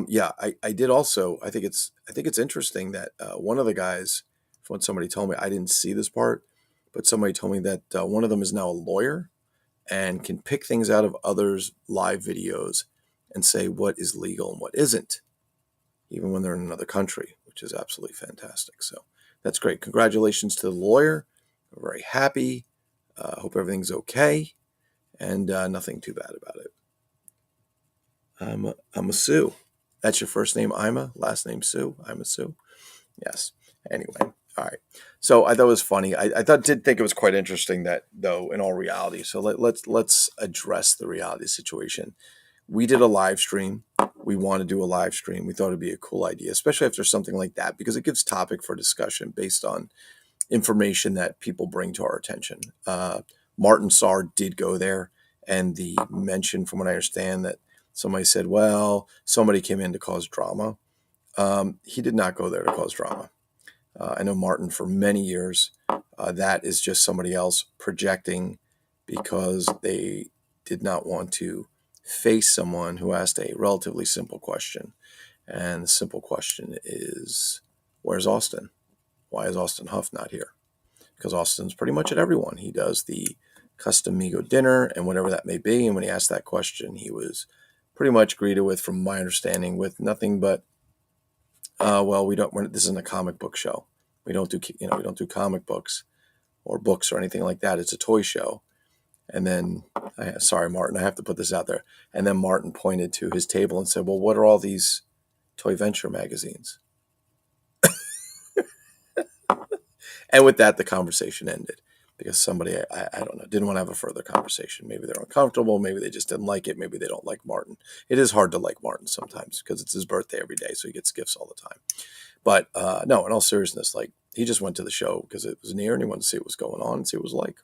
Yeah, I did also. I think it's interesting that one of the guys, from what somebody told me, I didn't see this part, but somebody told me that one of them is now a lawyer and can pick things out of others' live videos and say what is legal and what isn't, even when they're in another country, which is absolutely fantastic. So that's great. Congratulations to the lawyer. We're very happy. Hope everything's okay, and nothing too bad about it. I'm a Sue. That's your first name, Ima. Last name, Sue. I'm a Sue. Yes. Anyway, all right. So I thought it was funny. I did think it was quite interesting that, though, in all reality. So let's address the reality situation. We did a live stream. We want to do a live stream. We thought it'd be a cool idea, especially after something like that, because it gives topic for discussion based on information that people bring to our attention. Martin Sarr did go there, and the mention, from what I understand, that somebody said, well, somebody came in to cause drama. He did not go there to cause drama. I know Martin for many years. That is just somebody else projecting because they did not want to face someone who asked a relatively simple question. And the simple question is, where's Austin? Why is Austin Huff not here? Because Austin's pretty much at everyone. He does the custom Mego dinner and whatever that may be. And when he asked that question, he was pretty much greeted with, from my understanding, with nothing but, well, this isn't a comic book show. We don't do we don't do comic books or books or anything like that. It's a toy show. And then, sorry, Martin, I have to put this out there. And then Martin pointed to his table and said, well, what are all these Toy Venture magazines? And with that, the conversation ended because somebody, I don't know, didn't want to have a further conversation. Maybe they're uncomfortable. Maybe they just didn't like it. Maybe they don't like Martin. It is hard to like Martin sometimes because it's his birthday every day, so he gets gifts all the time. But no, in all seriousness, like he just went to the show because it was near and he wanted to see what was going on and see what it was like.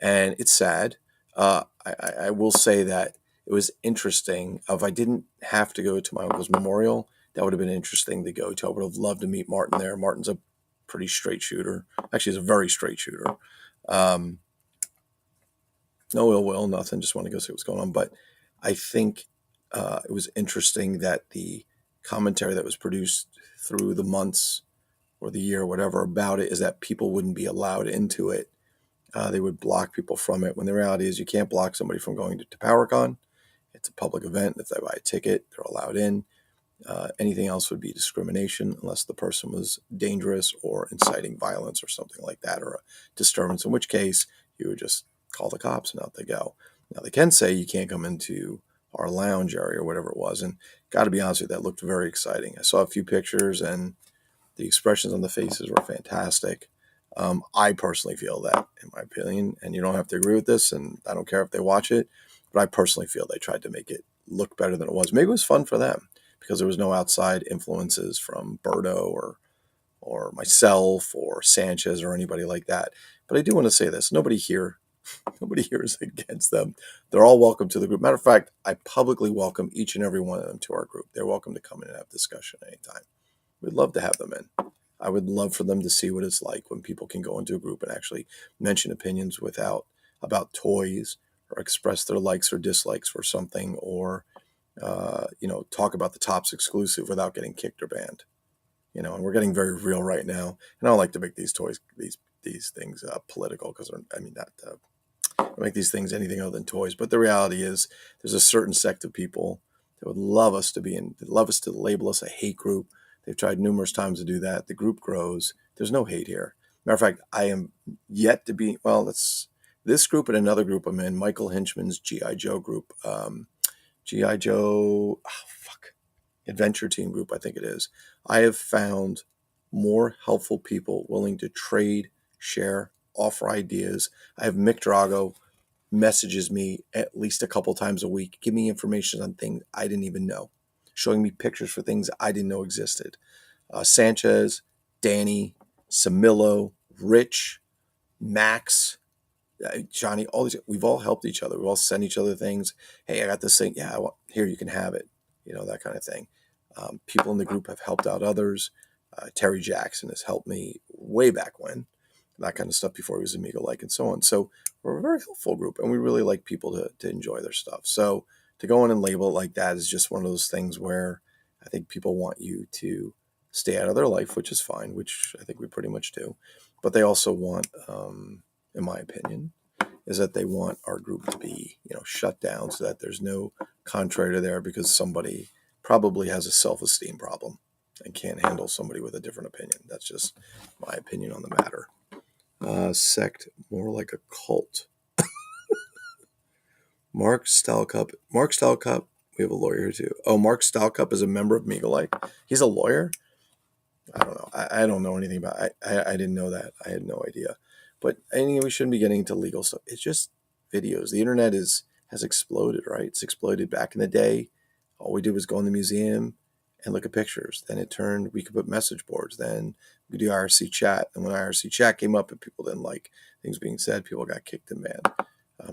And it's sad. I will say that it was interesting. If I didn't have to go to my uncle's memorial, that would have been interesting to go to. I would have loved to meet Martin there. Martin's a pretty straight shooter. Actually, he's a very straight shooter. Um, no ill will, nothing. Just want to go see what's going on. But I think it was interesting that the commentary that was produced through the months or the year, or whatever, about it is that people wouldn't be allowed into it. They would block people from it, when the reality is you can't block somebody from going to PowerCon. It's a public event. If they buy a ticket, they're allowed in. Anything else would be discrimination unless the person was dangerous or inciting violence or something like that, or a disturbance, in which case you would just call the cops and out they go. Now, they can say you can't come into our lounge area or whatever it was. And got to be honest with you, that looked very exciting. I saw a few pictures and the expressions on the faces were fantastic. I personally feel that, in my opinion, and you don't have to agree with this, and I don't care if they watch it, but I personally feel they tried to make it look better than it was. Maybe it was fun for them because there was no outside influences from Berto or myself or Sanchez or anybody like that. But I do want to say this: nobody here is against them. They're all welcome to the group. Matter of fact, I publicly welcome each and every one of them to our group. They're welcome to come in and have discussion anytime. We'd love to have them in. I would love for them to see what it's like when people can go into a group and actually mention opinions about toys, or express their likes or dislikes for something, or talk about the Topps exclusive without getting kicked or banned. And we're getting very real right now. And I don't like to make these things political, because not make these things anything other than toys. But the reality is, there's a certain sect of people that would love us to label us a hate group. They've tried numerous times to do that. The group grows. There's no hate here. Matter of fact, I am yet to be, this group and another group I'm in, Michael Hinchman's G.I. Joe group, G.I. Joe, Adventure Team group, I think it is. I have found more helpful people willing to trade, share, offer ideas. I have Mick Drago messages me at least a couple times a week, give me information on things I didn't even know, showing me pictures for things I didn't know existed. Sanchez, Danny, Samillo, Rich, Max, Johnny, all these, we've all helped each other. We've all sent each other things. Hey, I got this thing. Yeah, here, you can have it. That kind of thing. People in the group have helped out others. Terry Jackson has helped me way back when, that kind of stuff, before he was Amigo Like, and so on. So we're a very helpful group, and we really like people to enjoy their stuff. So to go in and label it like that is just one of those things where I think people want you to stay out of their life, which is fine, which I think we pretty much do. But they also want, in my opinion, is that they want our group to be, shut down, so that there's no contrary to there, because somebody probably has a self-esteem problem and can't handle somebody with a different opinion. That's just my opinion on the matter. Sect, more like a cult. Mark Stalcup. We have a lawyer here too. Oh, Mark Stalcup is a member of Migalike. He's a lawyer? I don't know. I don't know anything about it. I didn't know that. I had no idea. But anyway, we shouldn't be getting into legal stuff. It's just videos. The internet has exploded, right? It's exploded. Back in the day, all we did was go in the museum and look at pictures. Then we could put message boards. Then we could do IRC chat. And when IRC chat came up and people didn't like things being said, people got kicked and banned.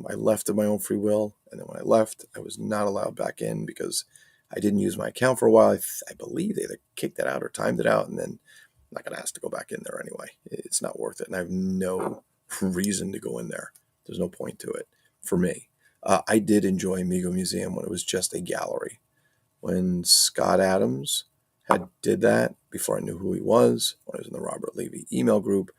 I left of my own free will. And then when I left, I was not allowed back in because I didn't use my account for a while. I believe they either kicked it out or timed it out. And then I'm not going to ask to go back in there anyway. It's not worth it. And I have no reason to go in there. There's no point to it for me. I did enjoy Amigo Museum when it was just a gallery. When Scott Adams did that, before I knew who he was, when I was in the Robert Levy email group,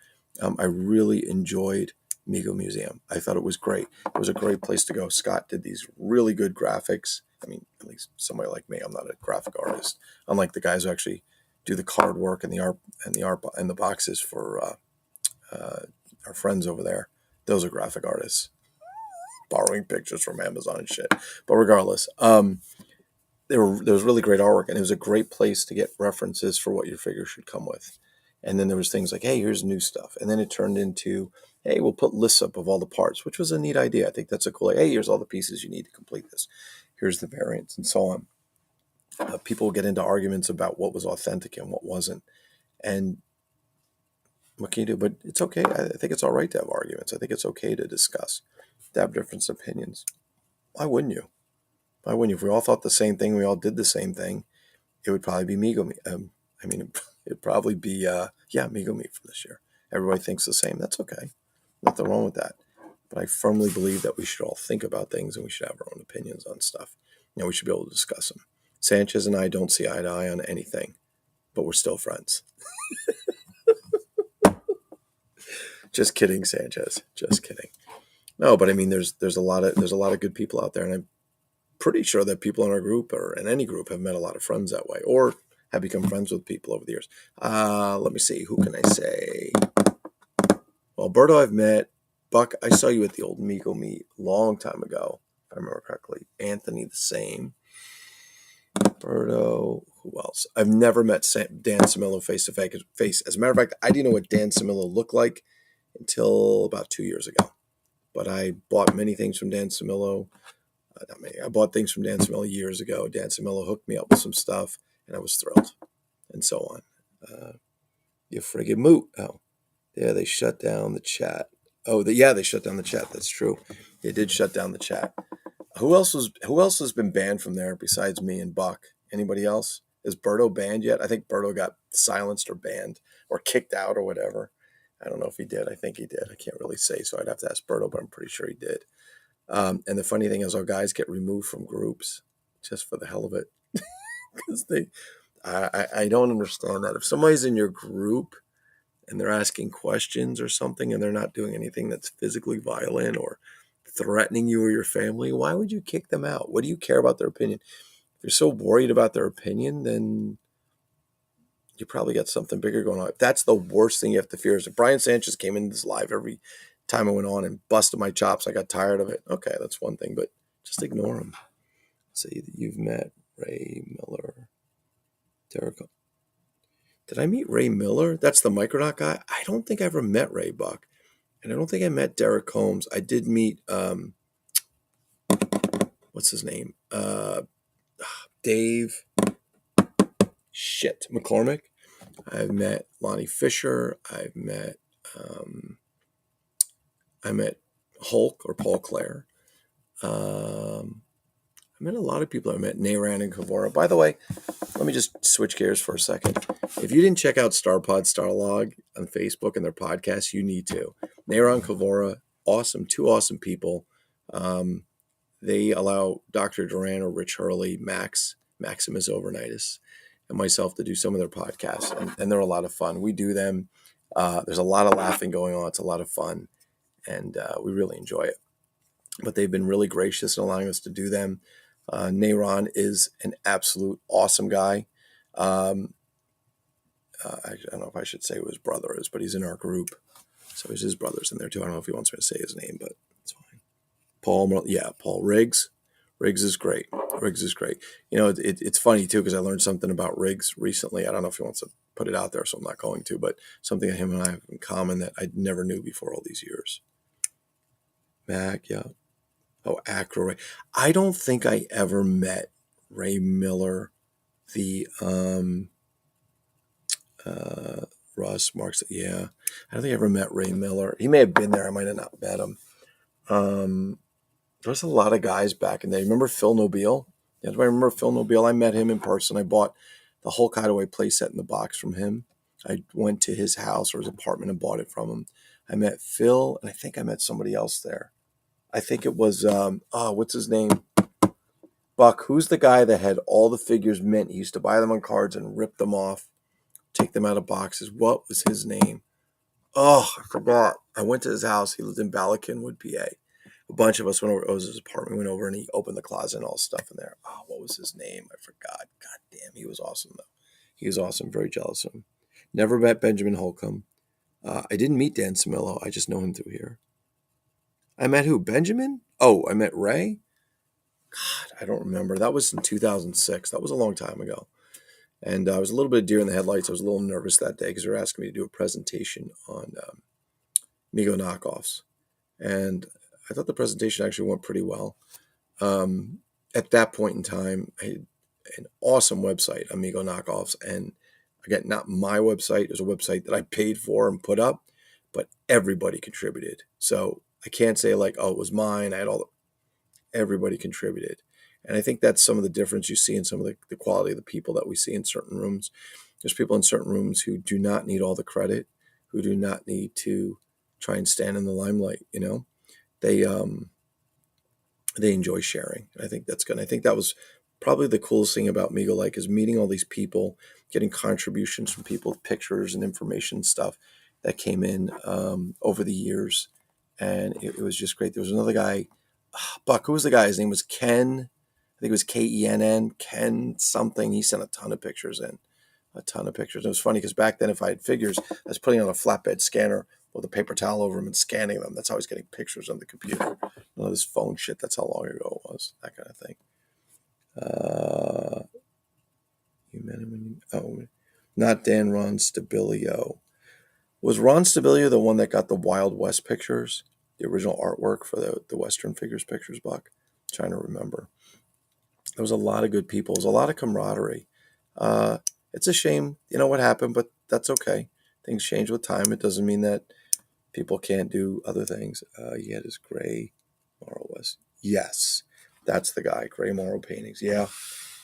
I really enjoyed Amigo Museum. I thought it was great. It was a great place to go. Scott did these really good graphics. I mean, at least somebody like me, I'm not a graphic artist. Unlike the guys who actually do the card work and the art and the boxes for our friends over there. Those are graphic artists borrowing pictures from Amazon and shit. But regardless, there was really great artwork, and it was a great place to get references for what your figure should come with. And then there was things like, hey, here's new stuff. And then it turned into, hey, we'll put lists up of all the parts, which was a neat idea. I think that's a cool, like, hey, here's all the pieces you need to complete this. Here's the variants and so on. People get into arguments about what was authentic and what wasn't. And what can you do? But it's okay. I think it's all right to have arguments. I think it's okay to discuss, to have different opinions. Why wouldn't you? Why wouldn't you? If we all thought the same thing, we all did the same thing, it would probably be Migo. It'd probably be Migo Meat from this year. Everybody thinks the same. That's okay. Nothing wrong with that. But I firmly believe that we should all think about things and we should have our own opinions on stuff. We should be able to discuss them. Sanchez and I don't see eye to eye on anything, but we're still friends. Just kidding, Sanchez. Just kidding. No, but I mean, there's a lot of good people out there, and I'm pretty sure that people in our group or in any group have met a lot of friends that way, or have become friends with people over the years. Let me see. Who can I say? Well, Berto I've met. Buck, I saw you at the old Migo Meet a long time ago, if I remember correctly. Anthony, the same. Berto, who else? I've never met Dan Samillo face to face. As a matter of fact, I didn't know what Dan Samillo looked like until about 2 years ago. But I bought many things from Dan Samillo. Not many. I bought things from Dan Samillo years ago. Dan Samillo hooked me up with some stuff, and I was thrilled, and so on. You friggin' moot. Oh, yeah, they shut down the chat. Oh, they shut down the chat. That's true. They did shut down the chat. Who else has been banned from there besides me and Buck? Anybody else? Is Berto banned yet? I think Berto got silenced or banned or kicked out or whatever. I don't know if he did. I think he did. I can't really say, so I'd have to ask Berto, but I'm pretty sure he did. And the funny thing is, our guys get removed from groups just for the hell of it, because I don't understand that. If somebody's in your group and they're asking questions or something, and they're not doing anything that's physically violent or threatening you or your family, why would you kick them out? What do you care about their opinion? If you're so worried about their opinion, then you probably got something bigger going on. If that's the worst thing you have to fear, is if Brian Sanchez came into this live every time I went on and busted my chops, I got tired of it. Okay, that's one thing, but just ignore him. Say that you've met Ray Miller. Derek. Did I meet Ray Miller? That's the Micronaut guy. I don't think I ever met Ray Buck. And I don't think I met Derek Holmes. I did meet, what's his name? Dave McCormick. I've met Lonnie Fisher. I met Hulk or Paul Clare. I met a lot of people. I met Nayran and Kavora. By the way, let me just switch gears for a second. If you didn't check out StarPod Starlog on Facebook and their podcast, you need to. Nayran Kavora, awesome, two awesome people. They allow Dr. Duran or Rich Hurley, Maximus Overnightus, and myself to do some of their podcasts, and they're a lot of fun. We do them. There's a lot of laughing going on. It's a lot of fun, and we really enjoy it. But they've been really gracious in allowing us to do them. Nayron is an absolute awesome guy. I don't know if I should say who his brother is, but he's in our group. So his brother's in there too. I don't know if he wants me to say his name, but it's fine. Paul Riggs. Riggs is great. It's funny too, because I learned something about Riggs recently. I don't know if he wants to put it out there, so I'm not going to, but something that him and I have in common that I never knew before all these years. Mac, yeah. Oh, Acro Ray. I don't think I ever met Ray Miller, the Russ Marks. Yeah, I don't think I ever met Ray Miller. He may have been there. I might have not met him. There's a lot of guys back in the day. Remember Phil Nobile? Yeah, do I remember Phil Nobile? I met him in person. I bought the Hulk Hideaway playset in the box from him. I went to his house or his apartment and bought it from him. I met Phil, and I think I met somebody else there. I think it was, what's his name? Buck. Who's the guy that had all the figures mint? He used to buy them on cards and rip them off, take them out of boxes. What was his name? Oh, I forgot. I went to his house. He lived in Ballackinwood, PA. A bunch of us went over. It was his apartment. We went over and he opened the closet and all stuff in there. Oh, what was his name? I forgot. God damn, he was awesome though. He was awesome. Very jealous of him. Never met Benjamin Holcomb. I didn't meet Dan Samillo. I just know him through here. I met who? Benjamin? Oh, I met Ray? God, I don't remember. That was in 2006. That was a long time ago. And I was a little bit deer in the headlights. I was a little nervous that day because they were asking me to do a presentation on Mego knockoffs. And I thought the presentation actually went pretty well. At that point in time, I had an awesome website, Amigo Knockoffs. And again, not my website. It was a website that I paid for and put up, but everybody contributed. So I can't say like, oh, it was mine. I had everybody contributed. And I think that's some of the difference you see in some of the quality of the people that we see in certain rooms. There's people in certain rooms who do not need all the credit, who do not need to try and stand in the limelight. They enjoy sharing. I think that's good. I think that was probably the coolest thing about Migo Like is meeting all these people, getting contributions from people, pictures and information stuff that came in over the years. And it was just great. There was another guy, Buck, who was the guy? His name was Ken. I think it was Kenn, Ken something. He sent a ton of pictures in, a ton of pictures. It was funny because back then, if I had figures, I was putting on a flatbed scanner with a paper towel over them and scanning them. That's how I was getting pictures on the computer. None of this phone shit. That's how long ago it was. That kind of thing. You met him when not Dan Ron Stabilio. Was Ron Stabilio the one that got the Wild West pictures? The original artwork for the Western Figures pictures, Buck? I'm trying to remember. There was a lot of good people. There was a lot of camaraderie. It's a shame, what happened, but that's okay. Things change with time. It doesn't mean that people can't do other things. He had his Gray Morrow West. Yes, that's the guy. Gray Morrow paintings. Yeah,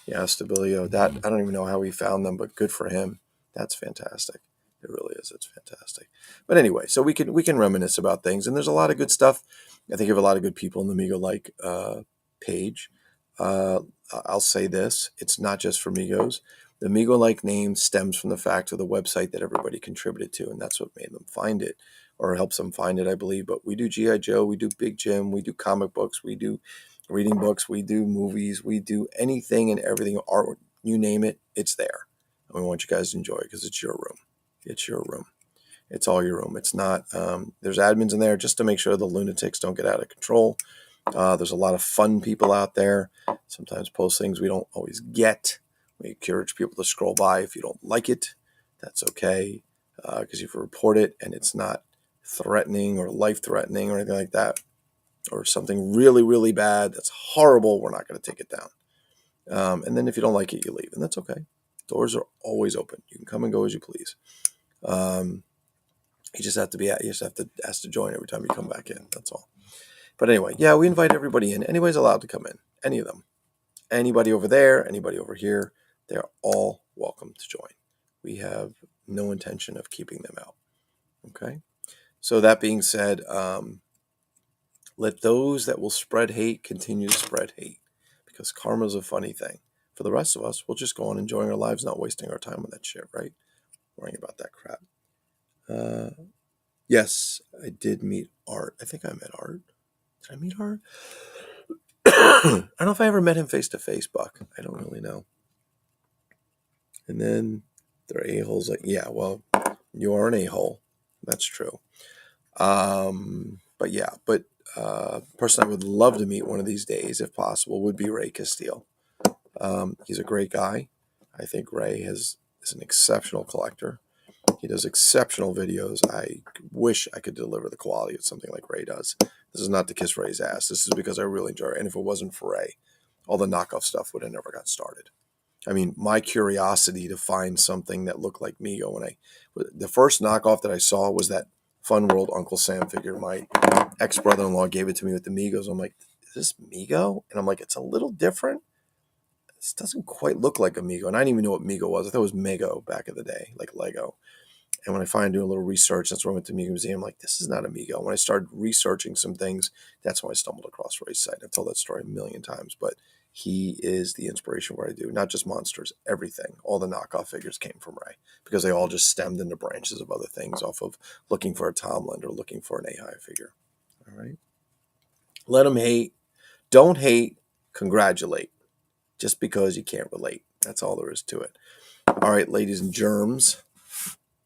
Stabilio. That I don't even know how he found them, but good for him. That's fantastic. It really is. It's fantastic. But anyway, so we can reminisce about things, and there's a lot of good stuff. I think you have a lot of good people in the Migo Like page. I'll say this: it's not just for Migos. The Migo Like name stems from the fact of the website that everybody contributed to, and that's what made them find it, or helps them find it, I believe. But we do G.I. Joe, we do Big Jim, we do comic books, we do reading books, we do movies, we do anything and everything, art, you name it, it's there. And we want you guys to enjoy it because it's your room. It's your room. It's all your room. It's not, there's admins in there just to make sure the lunatics don't get out of control. There's a lot of fun people out there. Sometimes post things we don't always get. We encourage people to scroll by. If you don't like it, that's okay, because you can report it and it's not threatening or life-threatening or anything like that, or something really, really bad that's horrible, we're not going to take it down. And then if you don't like it, you leave, and that's okay. Doors are always open. You can come and go as you please. You just have to ask to join every time you come back in. That's all. But anyway, yeah, we invite everybody in. Anybody's allowed to come in. Any of them. Anybody over there, anybody over here, they're all welcome to join. We have no intention of keeping them out. Okay? So that being said, let those that will spread hate continue to spread hate, because karma's a funny thing. For the rest of us, we'll just go on enjoying our lives, not wasting our time on that shit, right? Worrying about that crap. Yes, I did meet Art. I think I met Art. Did I meet Art? I don't know if I ever met him face to face, Buck. I don't really know. And then they're a-holes. Like, yeah, well, you are an a-hole. That's true. But yeah, person I would love to meet one of these days, if possible, would be Ray Castile. He's a great guy. I think Ray is an exceptional collector. He does exceptional videos. I wish I could deliver the quality of something like Ray does. This is not to kiss Ray's ass. This is because I really enjoy it. And if it wasn't for Ray, all the knockoff stuff would have never got started. I mean, my curiosity to find something that looked like Mego. The first knockoff that I saw was that Fun World Uncle Sam figure. My ex-brother-in-law gave it to me with the Migos. I'm like, is this Mego? And I'm like, it's a little different. This doesn't quite look like a Mego. And I didn't even know what Mego was. I thought it was Mego back in the day, like Lego. And when I finally do a little research, that's when I went to Mego Museum. I'm like, this is not a Mego. When I started researching some things, that's when I stumbled across Ray's site. I've told that story a million times, but he is the inspiration for what I do. Not just monsters, everything. All the knockoff figures came from Ray because they all just stemmed into branches of other things off of looking for a Tomlin or looking for an A-High figure. All right. Let them hate. Don't hate. Congratulate. Just because you can't relate. That's all there is to it. All right, ladies and germs,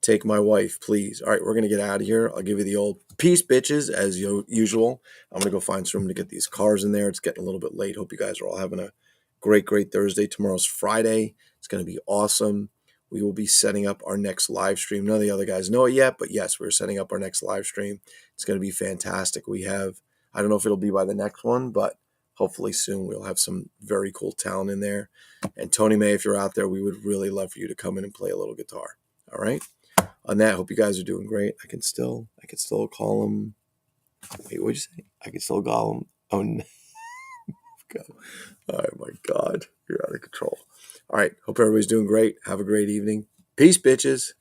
take my wife, please. All right, we're going to get out of here. I'll give you the old peace, bitches, as usual. I'm going to go find some room to get these cars in there. It's getting a little bit late. Hope you guys are all having a great, great Thursday. Tomorrow's Friday. It's going to be awesome. We will be setting up our next live stream. None of the other guys know it yet, but yes, we're setting up our next live stream. It's going to be fantastic. We have, I don't know if it'll be by the next one, but hopefully soon we'll have some very cool talent in there. And Tony May, if you're out there, we would really love for you to come in and play a little guitar. All right. On that, hope you guys are doing great. I can still call him. Wait, what'd you say? I can still call him. Oh no. Oh my God. You're out of control. All right. Hope everybody's doing great. Have a great evening. Peace, bitches.